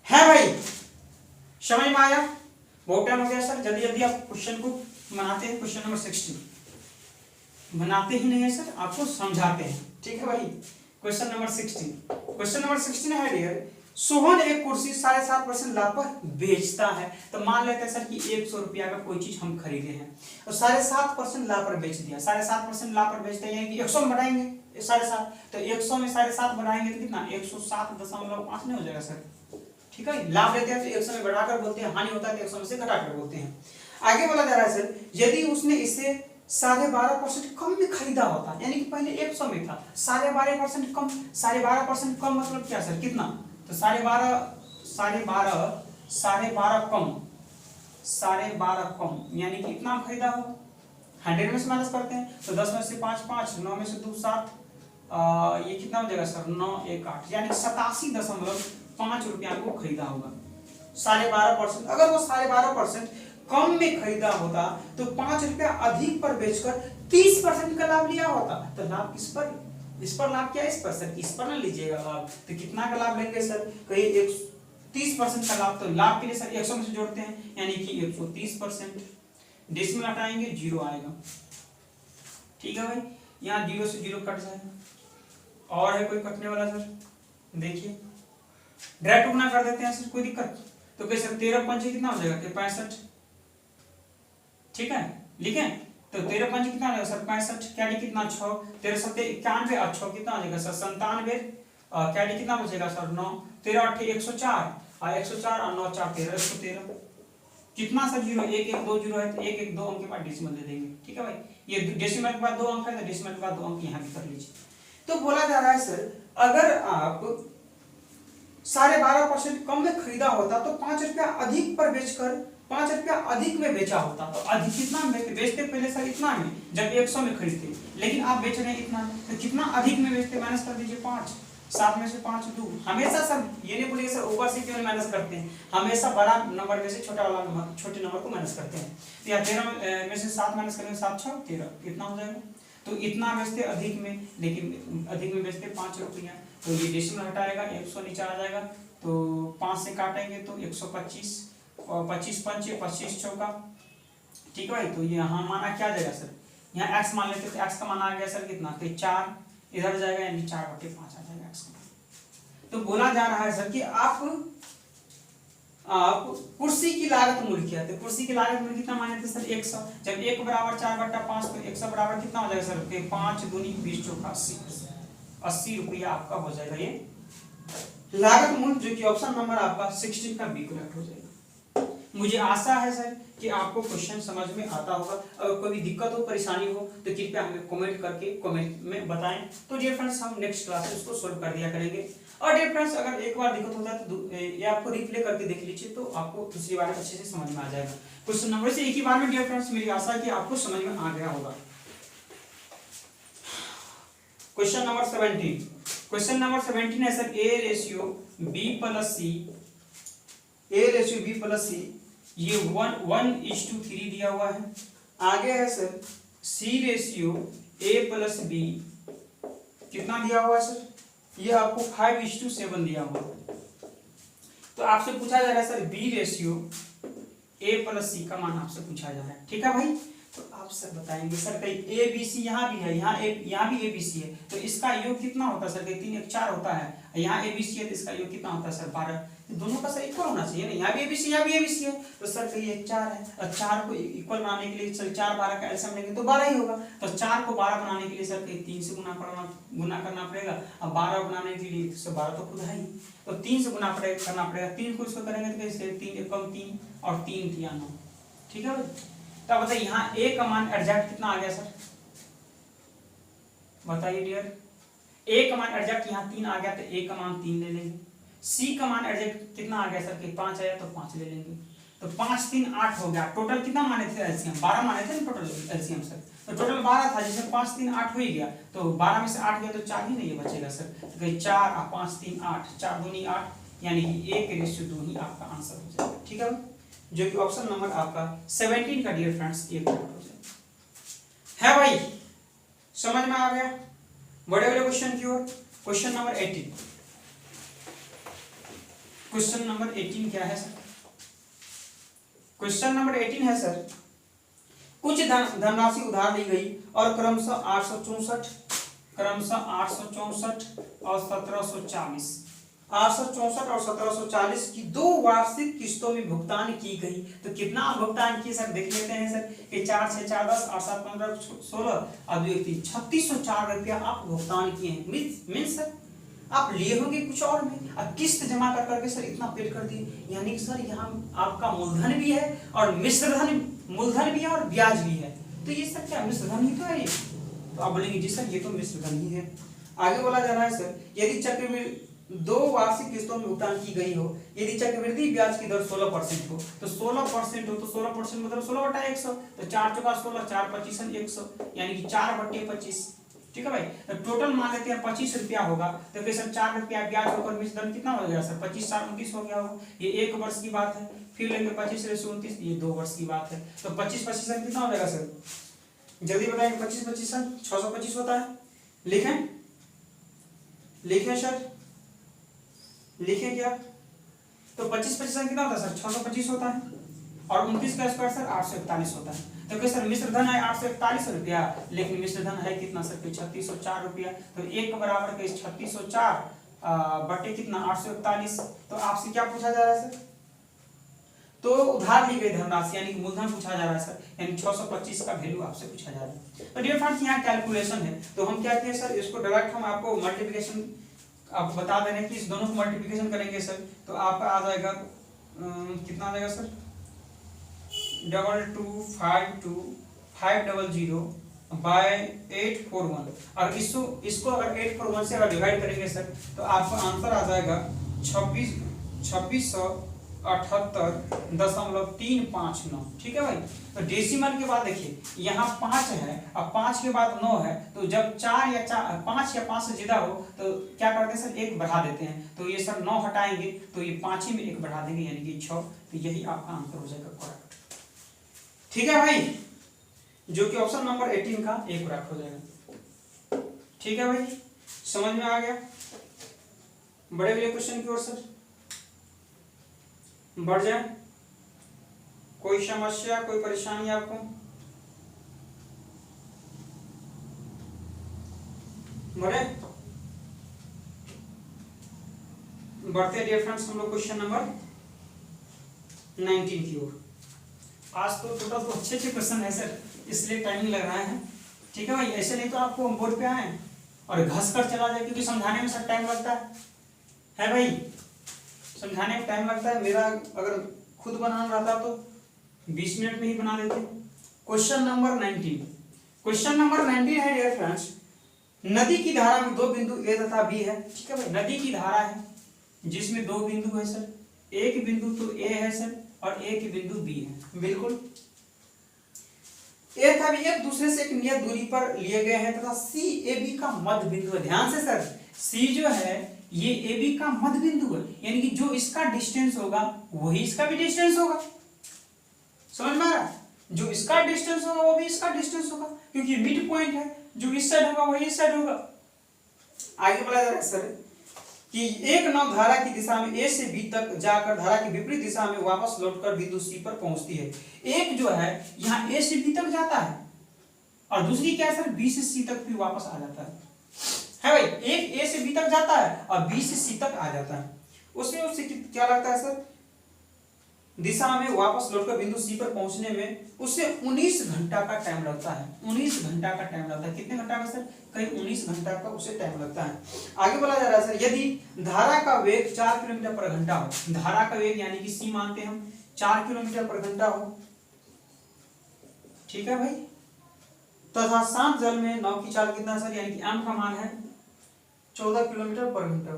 है भाई, समझ में आया? बहुत टाइम हो गया सर, जल्दी जल्दी आप क्वेश्चन को बनाते हैं। क्वेश्चन नंबर 16, बनाते ही नहीं है सर, आपको समझाते हैं। ठीक है भाई। क्वेश्चन नंबर 16, क्वेश्चन नंबर 16 है डियर, सोहन एक कुर्सी 7.5% लाभ पर बेचता है। तो मान लेते हैं सर कि 100 रुपया का कोई चीज हम खरीदे हैं और 7.5% लाभ पर बेच दिया। 7.5% लाभ पर बेचते हैं यानी कि 100 में बढ़ाएंगे 7.5, तो 100 में 7.5 बढ़ाएंगे तो कितना 107.5 नहीं हो जाएगा सर। ठीक है, लाभ लेते हैं तो 100 में बढ़ाकर बोलते हैं, हानि होता है तो 100 में से घटाकर बोलते हैं। आगे बोला जा रहा है सर, यदि उसने इसे 12.5% कम में खरीदा होता, यानी कि पहले 100 में था, 12.5% कम, 12.5% कम मतलब क्या सर, कितना, तो 12.5 कम, 12.5 कम यानी कि इतना खरीदा हो। 100 में से माइनस करते हैं तो 10 में से 5 5, 9 में से 2 7, ये कितना हो जाएगा सर 9 1 8, यानी 87.5 रुपया को खरीदा होगा। 12.5%, अगर वो 12.5% कम में खरीदा होता तो 5 रुपया अधिक पर बेचकर 30% का लाभ लिया होता। तो लाभ किस पर, इस पर लाभ क्या, इस पर सर, इस पर ना लीजिएगा लाभ, तो कितना का लाभ लेंगे सर, कहीं 30% का लाभ, तो लाभ के लिए सर 100 में से जोड़ते हैं यानी कि 130%, डेसिमल हटाएंगे 0 आएगा। ठीक है भाई, यहाँ 0 से 0 कट जाएगा। और है कोई कटने वाला सर, देखिए डायरेक्ट गुना कर देते हैं सर, कोई दिक्कत, तो कैसे 13 पंचे कितना हो जाएगा 65। ठीक है, लिखें तो 13 पंच कितना हो जाएगा सर 65, क्या डी कितना 6, 13 7 91 और 6 कितना हो जाएगा सर 97, क्या डी कितना बचेगा सर 9, 13 8 104 और 104 और 9 4 13 113, कितना सर 0 1 1 2 0 है तो 1 1 2 अंक के बाद डेसिमल दे देंगे। ठीक है भाई, ये डेसिमल के बाद 2 अंक है तो डेसिमल के बाद 2 अंक यहाँ भी कर लीजिए। तो बोला जा रहा है सर, अगर आप 12.5% कम में खरीदा होता तो 5 रुपया अधिक पर बेचकर 5 रुपया अधिक में बेचा होता, तो अधिक कितना में बेचते पहले सर इतना में, जब 100 में खरीदते, लेकिन आप बेच रहे हैं इतना, तो कितना अधिक में बेचते, माइनस कर दीजिए 5, 7 में से 5 2, हमेशा सर ये नहीं बोलिए सर ऊपर से क्यों माइनस करते हैं, हमेशा बड़ा नंबर में से छोटा वाला नंबर, छोटे नंबर को माइनस करते हैं। तो या 13 में से 7 माइनस करेंगे 7 6 13, कितना हो जाएगा, तो इतना बेचते अधिक में, लेकिन अधिक में बेचते 5 रुपया, तो ये डेसिमल हटाएगा 100 नीचे आ जाएगा, तो 5 से काटेंगे तो 125 और 25 पंचे 25 चौका। ठीक है भाई, तो यहाँ माना क्या जाएगा सर, यहाँ x मान लेते तो x का मान आ गया सर कितना, तो 4 इधर जाएगा यानी 4/5 आ जाएगा x का। तो बोला जा रहा है सर कि आप कुर्सी की लागत मूल्य क्या है, तो कुर्सी की लागत मूल्य कितना माने थे सर 100, जब 1 बराबर 4/5 तो 100 बराबर कितना हो जाएगा सर 5 दूनी 20 चौका 80 रुपया आपका हो जाएगा ये लागत मूल्य, जो कि ऑप्शन नंबर आपका 16 का बी करेक्ट हो जाएगा। मुझे आशा है सर कि आपको क्वेश्चन समझ में आता होगा। अगर कोई दिक्कत हो परेशानी हो तो कृपया हमें कमेंट करके कमेंट में बताएं। तो डियर फ्रेंड्स, हम नेक्स्ट क्लास में इसको सोल्व कर दिया करेंगे। और डियर फ्रेंड्स, अगर एक बार दिक्कत होता है तो ये आपको रिप्ले करके देख लीजिए, तो आपको दूसरी बार अच्छे से समझ में आ जाएगा। क्वेश्चन नंबर से एक ही बार में डियर फ्रेंड्स मेरी आशा है कि आपको समझ में आ गया होगा। क्वेश्चन नंबर 17, क्वेश्चन नंबर 17 है sir a ratio b plus c, a ratio b plus c, ये 1:3 दिया हुआ है। आगे है sir c ratio a plus b, कितना दिया हुआ है सर, ये आपको 5:7 दिया हुआ है। तो आपसे पूछा जा रहा है sir b ratio a plus c का मान आपसे पूछा जा रहा है। ठीक है भाई, तो आप सर बताएंगे सर कहीं ए बी सी यहाँ भी है, यहाँ भी ए बी सी है, तो इसका योग कितना होता है सर, कहीं 3 1 4 होता है, यहाँ ए बी सी है तो इसका योग कितना होता है सर 12, दोनों का सर इक्वल होना चाहिए ना, यहाँ भी ए बी सी यहाँ भी ए बी सी है, तो सर कहीं 4 है, और 4 को इक्वल बनाने के लिए सर 4 12 का एलसीएम लेंगे तो 12 ही होगा, तो 4 को 12 बनाने के लिए सर कहीं 3 से गुना करना पड़ेगा, अब 12 बनाने के लिए तो 12 तो खुद है ही, तो 3 से गुना करना पड़ेगा, 3 को इसको करेंगे तो कैसे 3 एकम 3 और 3 3 9। ठीक है भाई, तो बताइए यहाँ a का मान एग्जैक्ट कितना आ गया सर, बताइए डियर, a का मान एग्जैक्ट यहाँ 3 आ गया तो a का मान 3 ले लेंगे, c का मान एग्जैक्ट कितना आ गया सर कि 5 आया तो 5 ले लेंगे, तो 5 3 8 हो गया। टोटल कितना माने थे एलसीएम, 12 माने थे ना टोटल एलसीएम सर, तो टोटल 12 था, जिसमें 5 3 8 हो ही गया, तो 12 में से 8 गया तो 4 ही नहीं बचेगा सर, तो कहीं 4 और 5 3 8, 4 दूनी 8, यानी कि 1:2 ही आपका आंसर हो जाएगा। ठीक है, जो कि ऑप्शन नंबर आपका 17 का डियर फ्रेंड्स ये करेक्ट हो जाएगा। है भाई, समझ में आ गया? बड़े बड़े क्वेश्चन की ओर। क्वेश्चन नंबर 18, क्वेश्चन नंबर 18 क्या है सर? क्वेश्चन नंबर 18 है सर, कुछ धनराशि उधार ली गई और क्रमशः 864 और 1740 864 और 1740 की 2 वार्षिक किस्तों में भुगतान की गई। तो कितना भुगतान किए सर देख लेते हैं सर कि 4 6 4 10 8 7 15 16 और 2 3 3604 रुपया आप भुगतान किए हैं। मीन सर आप लिए होंगे कुछ और में और किस्त जमा कर करके सर इतना पेड कर दिए, यानी कि सर यहाँ आपका मूलधन भी है और मिश्रधन, मूलधन भी है और ब्याज भी है। तो ये सर क्या मिश्रधन ही तो है ये? तो आप बोलेंगे जी सर ये तो मिश्रधन ही है। आगे बोला जा रहा है सर यदि चक्रवृद्धि 2 वार्षिक किस्तों में भुगतान की गई हो, यदि चक्रवृद्धि ब्याज की दर 16% हो, तो 16% हो तो 16% मतलब 16/100, तो 4 चौका 16 4 25 100 यानी कि 4/25। ठीक है भाई, तो टोटल मान लेते हैं 25 रुपया होगा, तो फिर सर 4 रुपया ब्याज होकर मिश्रधन कितना हो गया सर 25 4 29 हो गया होगा। ये 1 वर्ष की बात है। फिर लेंगे 25/29, ये 2 वर्ष की बात है। तो 25 सर कितना हो जाएगा सर, जल्दी बताएंगे। 25 सर 625 होता है। लिखें सर, लिखें क्या? तो 25 कितना होता है सर 625 होता है और 29 का स्क्वायर सर 841 होता है। तो क्या सर मिश्रधन है 841 रुपया, लेकिन मिश्रधन है कितना सर 3604 रुपया। तो 1 बराबर के 3604 बटे कितना 841। तो आपसे क्या पूछा जा रहा है सर? तो उधार ली गई धनराशि यानी कि मूलधन पूछा जा रहा है सर, यानी 625 का वैल्यू आपसे पूछा जा रहा है। तो डियर फ्रेंड्स यहाँ कैलकुलेशन है, तो हम क्या कहते हैं सर इसको डायरेक्ट हम आपको मल्टीप्लिकेशन आप बता दे रहे हैं कि इस दोनों को मल्टीप्लिकेशन करेंगे सर, तो आपका आ जाएगा कितना आ जाएगा सर 2252 बाय 841। और इसको अगर 841 से अगर डिवाइड करेंगे सर तो आपका आंसर आ जाएगा 2678.359। ठीक है भाई। तो डेसिमल के बाद देखिए यहाँ 5 है और 5 के बाद 9 है, तो जब 5 या 5 से ज्यादा हो तो क्या करते हैं सर 1 बढ़ा देते हैं। तो ये सर 9 हटाएंगे तो ये 5 ही में 1 बढ़ा देंगे यानी कि 6। तो यही आपका आंसर हो जाएगा करेक्ट। ठीक है भाई, जो कि ऑप्शन नंबर 18 का एक करेक्ट हो जाएगा। ठीक है भाई, समझ में आ गया? बड़े वाले क्वेश्चन की ओर सर बढ़ जाए। कोई समस्या कोई परेशानी आपको? बढ़े बढ़ते डियर फ्रेंड्स हम लोग क्वेश्चन नंबर 19 की ओर। आज तो टोटल तो अच्छे क्वेश्चन है सर, इसलिए टाइमिंग लग रहा है। ठीक है भाई, ऐसे नहीं तो आपको बोर्ड पे आए और घस कर चला जाए, क्योंकि समझाने में सर टाइम लगता है भाई, समझाने में टाइम लगता है। मेरा अगर खुद बनाना रहता तो 20 मिनट में ही बना देते। क्वेश्चन नंबर 19 है डियर फ्रेंड्स, नदी की धारा में 2 बिंदु ए तथा बी है। ठीक है भाई, नदी की धारा है जिसमें 2 बिंदु है सर, एक बिंदु तो ए है सर और एक बिंदु बी है। बिल्कुल ए तथा बी एक दूसरे से एक नियत दूरी पर लिए गए हैं तथा सी ए बी का मध्य बिंदु है। ध्यान से सर, सी जो है ये ए बी का मध्य बिंदु है, यानी कि जो इसका डिस्टेंस होगा वही इसका भी डिस्टेंस होगा। समझ में आ रहा है? जो इसका डिस्टेंस होगा वो भी इसका डिस्टेंस होगा, क्योंकि मिड पॉइंट है। जो इस साइड होगा वही इस साइड होगा। आगे बोला जा रहा है सर कि एक नाव धारा की दिशा में ए से बी तक जाकर धारा की विपरीत दिशा में वापस लौटकर बिंदु सी पर पहुंचती है। एक जो है यहाँ ए से बी तक जाता है और दूसरी क्या है सर बी से सी तक भी वापस आ जाता है भाई। एक ए से बी तक जाता है और बी से सी तक आ जाता है। उसमें उससे क्या लगता है सर, दिशा में वापस लौटकर बिंदु सी पर पहुंचने में उसे 19 घंटा का टाइम लगता है। 19 घंटा का टाइम लगता है। कितने घंटा का सर? कहीं 19 घंटा का उसे टाइम लगता है। आगे बोला जा रहा है सर, यदि धारा का वेग 4 किलोमीटर पर घंटा हो, धारा का वेग यानी कि सी मानते हैं हम 4 किलोमीटर पर घंटा हो, ठीक है भाई, तथा शांत जल में नाव की चाल कितना सर, यानी कि एम का मान है 14 किलोमीटर पर घंटा।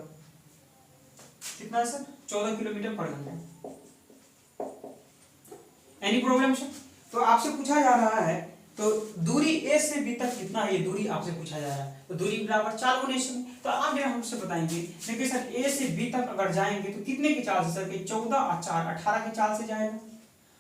कितना है सर? 14 किलोमीटर पर घंटा। Any problem sir? तो आपसे पूछा जा रहा है तो दूरी ए से बी तक कितना है, ये दूरी आपसे पूछा जा रहा है। तो दूरी बराबर 4 गुने से, तो आप जो हमसे बताएंगे देखिए सर ए से बी तक अगर जाएंगे तो कितने की चाल से सर कि 14 और 4 18 की चाल से जाएगा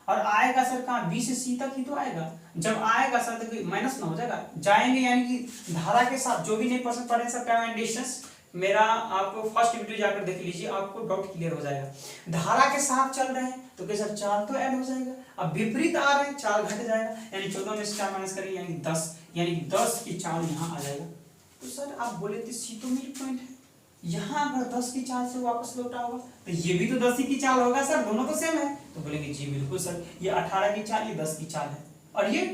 और आएगा सर कहाँ बी से सी तक ही तो आएगा। जब आएगा सर तो माइनस ना हो जाएगा, जाएंगे यानी कि धारा के साथ जो भी नहीं पढ़े सर टाइम एंड डिस्टेंस मेरा आपको फर्स्ट वीडियो जाकर देख लीजिए, आपको डाउट क्लियर हो जाएगा। धारा के साथ चल रहे हैं तो कैसे चाल तो ऐड हो जाएगा, अब विपरीत आ रहे हैं चाल घट जाएगा, यानी 14 में से 4 माइनस करेंगे यानी 10, यानी 10 की चाल यहाँ आ जाएगा। तो सर आप बोले थे सी तो मिड पॉइंट है, यहाँ अगर 10 की चाल से वापस लौटा होगा तो ये भी तो 10 ही की चाल होगा सर, दोनों तो सेम है। तो बोलेंगे जी बिल्कुल सर, ये 18 की चाल, ये 10 की चाल है और ये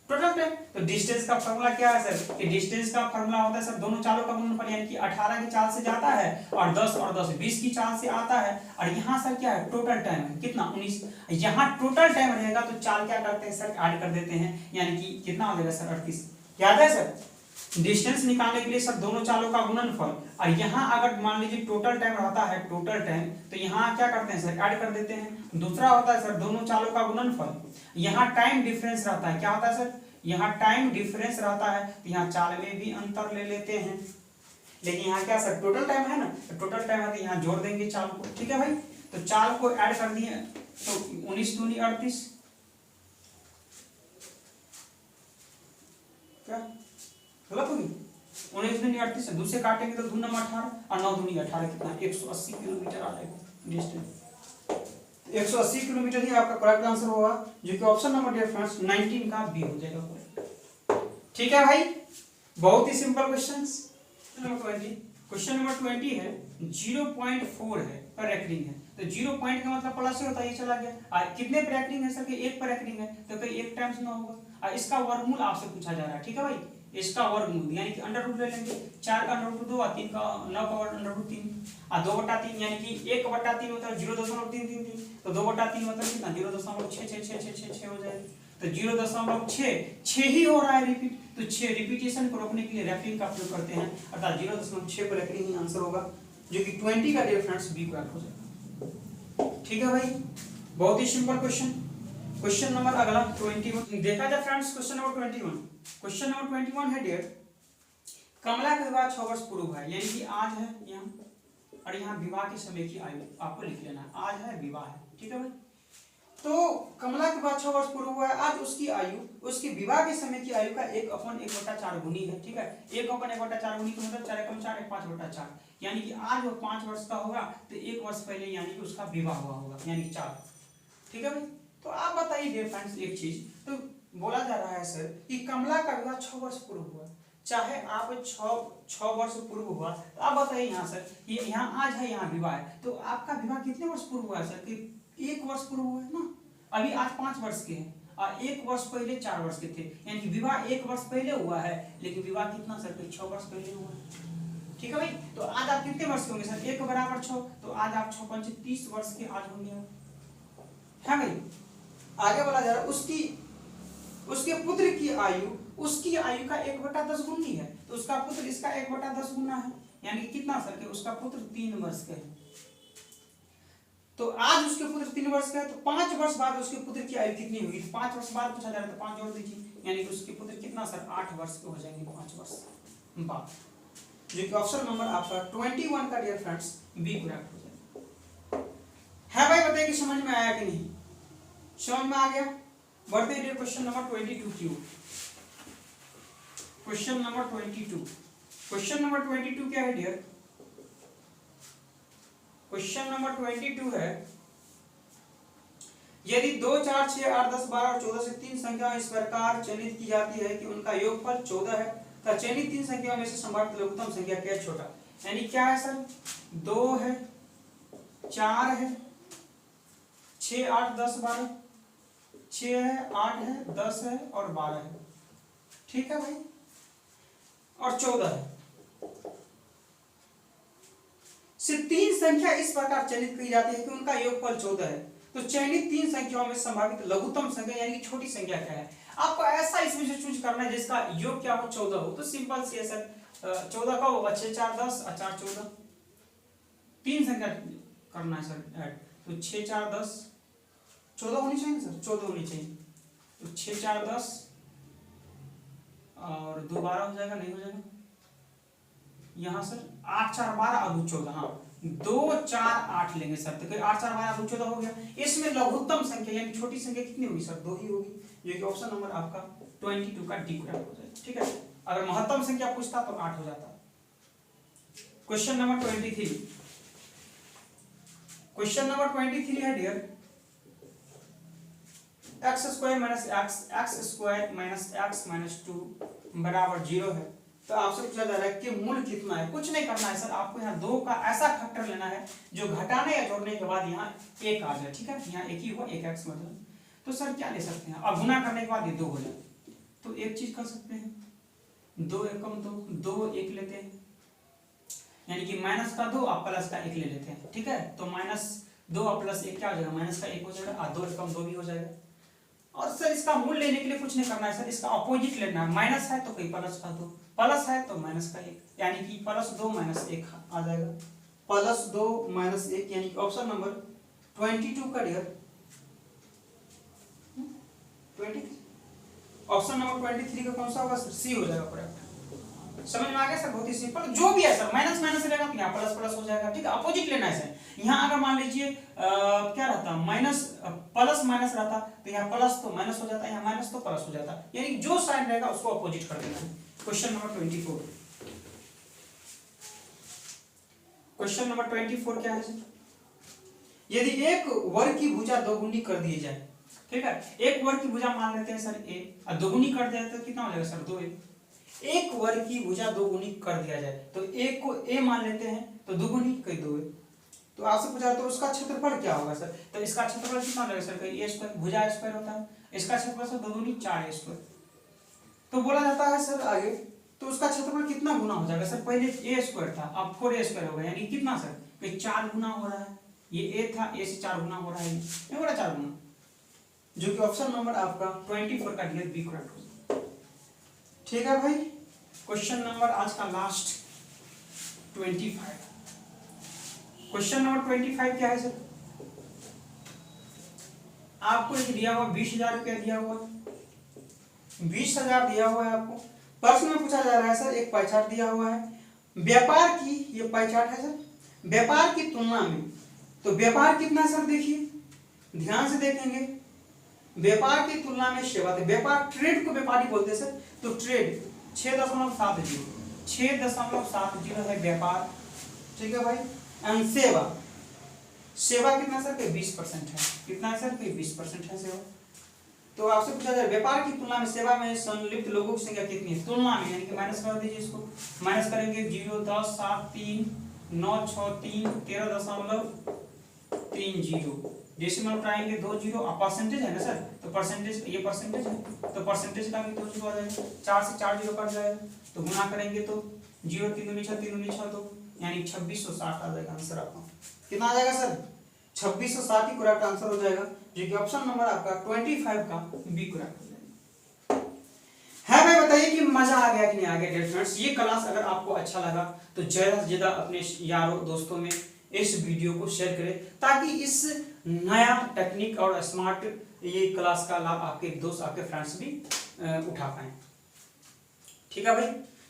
प्रोडक्ट है। तो डिस्टेंस का फार्मूला क्या है सर, कि डिस्टेंस का फार्मूला होता है सर दोनों चालों का गुणनफल, यानी कि 18 की चाल से जाता है और 10 20 की चाल से आता है। और यहाँ सर क्या है, टोटल टाइम है कितना 19, यहाँ टोटल टाइम रहेगा तो चाल क्या करते हैं सर, ऐड कर देते हैं, यानी कि कितना हो जाएगा सर 38। याद है सर, डिस्टेंस निकालने के लिए सर दोनों चालों का गुणनफल, और यहाँ अगर मान लीजिए टोटल टाइम रहता है टोटल टाइम, तो यहाँ क्या करते हैं सर, ऐड कर देते हैं। दूसरा होता है सर दोनों चालों का गुणनफल, यहाँ टाइम डिफरेंस रहता है, क्या होता है सर, यहाँ टाइम डिफरेंस रहता है, तो यहाँ चाल में भी अंतर ले लेते हैं। लेकिन यहाँ क्या सर टोटल टाइम है ना, तो टोटल टाइम है तो यहाँ जोड़ देंगे चाल को, ठीक है भाई। तो चाल को ऐड कर दिए तो 19 दूनी 38, क्या गलत होगी, 19 दूनी 38 से दूसरे काटेंगे तो 2 नंबर 18 और 9 दूनी 18 कितना 180 किलोमीटर आ जाएगा डिस्टेंस। 180 किलोमीटर ही आपका करेक्ट आंसर होगा, जो कि ऑप्शन नंबर डियर फ्रेंड्स 19 का बी हो जाएगा करेक्ट। ठीक है भाई, बहुत ही simple questions. Number 20, question number 20 है 0.4 है पर रेकरिंग है, तो 0 पॉइंट का मतलब प्लस होता है, ये चला गया। कितने पर रेकरिंग है सर, कि 1 पर रेकरिंग है तो कहीं 1 टाइम्स ना होगा, और इसका वर्गमूल आपसे पूछा जा रहा है, ठीक है भाई। इसका वर्गमूल यानी कि अंडर रूट ले लेंगे, 4 का अंडर रूट 2 और 3 का 9 का अंडर रूट 3 और 2/3, यानी कि 1/3 होता है 0.333, तो 2/3 मतलब कितना 0.666666 हो जाएगा। तो 0.6 ही हो रहा है रिपीट, तो 6 रिपीटेशन को रोकने के लिए रेफरिंग का प्रयोग करते हैं, अर्थात 0.6 पर रेफरिंग ही आंसर होगा, जो कि 20 का डियर फ्रेंड्स बी करेक्ट हो जाएगा। ठीक है भाई, बहुत ही सिंपल क्वेश्चन। क्वेश्चन नंबर अगला 21 देखा जाए friends, question number 21। Question number 21 है डियर, कमला के विवाह 6 वर्ष पूर्व है, यानी कि आज है यहाँ, और यहाँ विवाह के समय की आयु आपको लिख लेना है, आज है विवाह है, ठीक है भाई। तो कमला के बाद 6 वर्ष पूर्व हुआ है, आज उसकी आयु उसके विवाह के समय की आयु का 1/1/4 गुनी है, ठीक है। 1/1/4 गुनी का मतलब 4 × 4 5/4, यानी कि आज वो 5 वर्ष का होगा तो 1 वर्ष पहले यानी कि उसका विवाह हुआ होगा, यानी कि 4, ठीक है भाई। तो आप बताइए डियर फ्रेंड्स एक चीज, तो बोला जा रहा है सर कि कमला का विवाह 6 वर्ष पूर्व हुआ, चाहे आप 6 वर्ष पूर्व हुआ, तो आप बताइए यहाँ सर, ये यहाँ आज है यहाँ विवाह है, तो आपका विवाह कितने वर्ष पूर्व हुआ है सर, कि 1 वर्ष पूर्व हुआ है ना। अभी आज 5 वर्ष के हैं और 1 वर्ष पहले 4 वर्ष के थे, यानी कि विवाह 1 वर्ष पहले हुआ है, लेकिन विवाह कितना सर, 6 वर्ष पहले हुआ है, ठीक है भाई। तो आज आप कितने वर्ष के होंगे सर, 1 = 6, तो आज आप 6 × 5 = 30 वर्ष के आज होंगे, है भाई। आगे बोला जा रहा है उसके पुत्र की आयु उसकी आयु का 1/10 गुनी है, तो उसका पुत्र इसका 1/10 गुना है, यानी कि कितना सर, कि उसका पुत्र 3 वर्ष का है। तो आज उसके पुत्र 3 वर्ष का है, तो 5 वर्ष बाद उसके पुत्र की आयु कितनी होगी, 5 वर्ष बाद पूछा जा रहा है, तो 5 जोड़ दीजिए, यानी कि उसके पुत्र कितना सर 8 वर्ष के हो जाएंगे 5 वर्ष बाद, जो कि ऑप्शन नंबर आपका 21 का डियर फ्रेंड्स बी करेक्ट हो जाएगा। है भाई, बताइए कि समझ में आया कि नहीं, समझ में आ गया। बढ़ते हैं क्वेश्चन नंबर 22 की। क्वेश्चन नंबर 22, क्वेश्चन नंबर 22 क्या है डियर, क्वेश्चन नंबर 22 है, यदि 2 4 6 8 10 12 और 14 से 3 संख्या इस प्रकार चयनित की जाती है कि उनका योगफल 14 है, तो चयनित 3 संख्याओं में से संभावित लघुत्तम संख्या क्या है, छोटा, यानी क्या है सर, 2 है 4 है 6 8 10 12, 6 है 8 है 10 है और 12 है, ठीक है भाई, और 14 है। सिर्फ 3 संख्या इस प्रकार चयनित की जाती है कि उनका योगफल 14 है, तो चयनित 3 संख्याओं में संभावित लघुत्तम संख्या यानी कि छोटी संख्या क्या है। आपको ऐसा इसमें से चूज करना है जिसका योग क्या हो 14 हो, तो सिंपल सी है सर, 14 का होगा 6 4 10 और 4 14, 3 संख्या करना है सर ऐड, तो 6 4 10 14 होनी चाहिए सर, 14 होनी चाहिए, तो 6 4 10 और 2 12 हो जाएगा, नहीं हो जाएगा यहाँ सर, 8 4 12 और 2 14, हाँ 2 4 8 लेंगे सर, तो 8 4 12 2 14 हो गया। इसमें लघुत्तम संख्या यानी छोटी संख्या कितनी होगी सर, 2 ही होगी, जो कि ऑप्शन नंबर आपका 22 का डी करेक्ट हो जाएगा, ठीक है। अगर महत्तम संख्या पूछता तो 8 हो जाता। क्वेश्चन नंबर 23, क्वेश्चन नंबर 23 है dear, x square minus x square minus x minus 2 बराबर 0 है। तो आपसे पूछा जा रहा है कि मूल कितना है। कुछ नहीं करना है सर, आपको यहाँ 2 का ऐसा फैक्टर लेना है जो घटाने या जोड़ने के बाद यहाँ 1 आ जाए। ठीक है, यहाँ 1 ही हुआ, 1x मतलब। तो सर क्या ले सकते हैं, अब गुना करने के बाद ये 2 हो जाए तो एक चीज कर सकते हैं, 2 एकम 2, 2 1 लेते हैं, यानी कि माइनस का 2 और प्लस का 1 ले लेते हैं। ठीक है, तो माइनस 2 और प्लस 1 क्या हो जाएगा, माइनस का 1 हो जाएगा और 2 एकम 2 भी हो जाएगा। और सर इसका मूल लेने के लिए कुछ नहीं करना है सर, इसका अपोजिट लेना है। माइनस है तो कोई प्लस का 2, प्लस है तो माइनस का 1, यानी कि +2 - 1 आ जाएगा। +2 - 1 यानी कि ऑप्शन नंबर 22 का डियर 23, ऑप्शन नंबर 23 का कौन सा होगा सर, सी हो जाएगा करेक्ट। समझ में आ गया सर, बहुत ही सिंपल। जो भी है सर माइनस माइनस रहेगा तो यहाँ प्लस प्लस हो जाएगा। ठीक है, अपोजिट लेना है सर। यहाँ अगर मान लीजिए क्या रहता माइनस प्लस माइनस रहता तो यहाँ प्लस तो माइनस हो जाता, यहाँ माइनस तो प्लस हो जाता, यानी जो साइन रहेगा उसको अपोजिट कर देना है। क्वेश्चन नंबर 24, क्वेश्चन नंबर 24 क्या है सर, यदि एक वर्ग की भुजा दोगुनी कर दी जाए। ठीक है, एक वर्ग की भुजा मान लेते हैं सर a और दोगुनी कर दिया तो कितना हो जाएगा सर 2a। एक वर्ग की भुजा दोगुनी कर दिया जाए तो एक को a मान लेते हैं तो दोगुनी कई 2a। तो आपसे पूछा तो उसका क्षेत्रफल क्या होगा सर, तो इसका क्षेत्रफल कितना हो जाएगा सर, a स्क्वायर, भुजा स्क्वायर होता है, इसका क्षेत्रफल सर 2 दूनी 4a स्क्वायर। तो बोला जाता है सर आगे, तो उसका क्षेत्रफल कितना गुना हो जाएगा सर, पहले a स्क्वायर था अब 4a स्क्वायर हो गया, यानी कितना सर 4 गुना हो रहा है। ये a था, a से 4 गुना हो रहा है, ये हो रहा 4 गुना, जो कि ऑप्शन नंबर आपका 24 का डियर बी करेक्ट हो। ठीक है भाई, क्वेश्चन नंबर आज का लास्ट 25, क्वेश्चन नंबर 25 क्या है सर, आपको एक दिया हुआ 20,000 रुपया दिया हुआ, 20,000 दिया हुआ है आपको। प्रश्न में पूछा जा रहा है सर, एक पाई चार्ट दिया हुआ है, व्यापार की, ये पाई चार्ट है सर, व्यापार की तुलना में, तो व्यापार कितना सर देखिए ध्यान से देखेंगे, व्यापार की तुलना में सेवा, तो व्यापार ट्रेड को व्यापारी बोलते हैं सर, तो ट्रेड 6.70, 6.70 है व्यापार। ठीक है भाई, एंड सेवा, सेवा कितना सर 20% है, कितना है सर 20% है सेवा। तो आपसे पूछा जाए व्यापार की तुलना में सेवा में संलिप्त लोगों की संख्या कितनी है, तुलना में, यानी कि माइनस कर दीजिए इसको, माइनस करेंगे 0, 10, 7, 3, 9, 6, 3, 13.30, जैसे मल्टीप्लाइंगे 2 0 और परसेंटेज है ना सर, तो परसेंटेज, ये परसेंटेज है तो परसेंटेज का भी 2 0 आ जाएगा, 4 से 4 0 कट जाएगा, तो गुना करेंगे तो 0 3 दूनी 6 3 दूनी 6 2, यानी 2660 आ जाएगा आंसर आपका। कितना आ जाएगा सर 2660 ही करेक्ट आंसर हो जाएगा, जो कि ऑप्शन नंबर आपका 25 का बी करेक्ट हो जाएगा। है भाई, बताइए कि मजा आ गया कि नहीं आ गया डियर फ्रेंड्स। ये क्लास अगर आपको अच्छा लगा तो ज्यादा से ज्यादा अपने यारों दोस्तों में इस वीडियो को शेयर करें, ताकि इस नया टेक्निक और स्मार्ट ये क्लास का लाभ आपके दोस्त, आपके फ्रेंड्स भी उठा पाए। ठीक है भाई,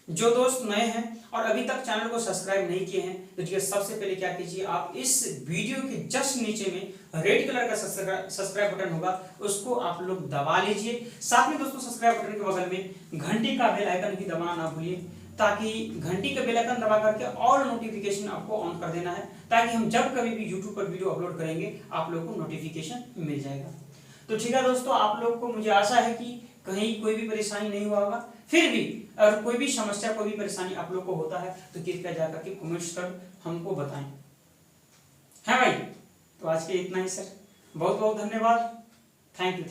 जो दोस्त नए हैं और अभी तक चैनल को सब्सक्राइब नहीं किए हैं तो जी सबसे पहले क्या कीजिए, आप इस वीडियो के जस्ट नीचे में रेड कलर का सब्सक्राइब बटन होगा, उसको आप लोग दबा लीजिए। साथ में दोस्तों सब्सक्राइब बटन के बगल में घंटी का बेल आइकन भी दबाना ना भूलिए, ताकि घंटी का बेल आइकन दबा करके ऑल नोटिफिकेशन आपको ऑन कर देना है, ताकि हम जब कभी भी यूट्यूब पर वीडियो अपलोड करेंगे आप लोग को नोटिफिकेशन मिल जाएगा। तो ठीक है दोस्तों, आप लोग को मुझे आशा है कि कहीं कोई भी परेशानी नहीं हुआ होगा। फिर भी अगर कोई भी समस्या, कोई भी परेशानी आप लोग को होता है तो कृपया जाकर के कमेंट्स कर हमको बताएं। है भाई, तो आज के इतना ही सर, बहुत बहुत धन्यवाद, थैंक यू।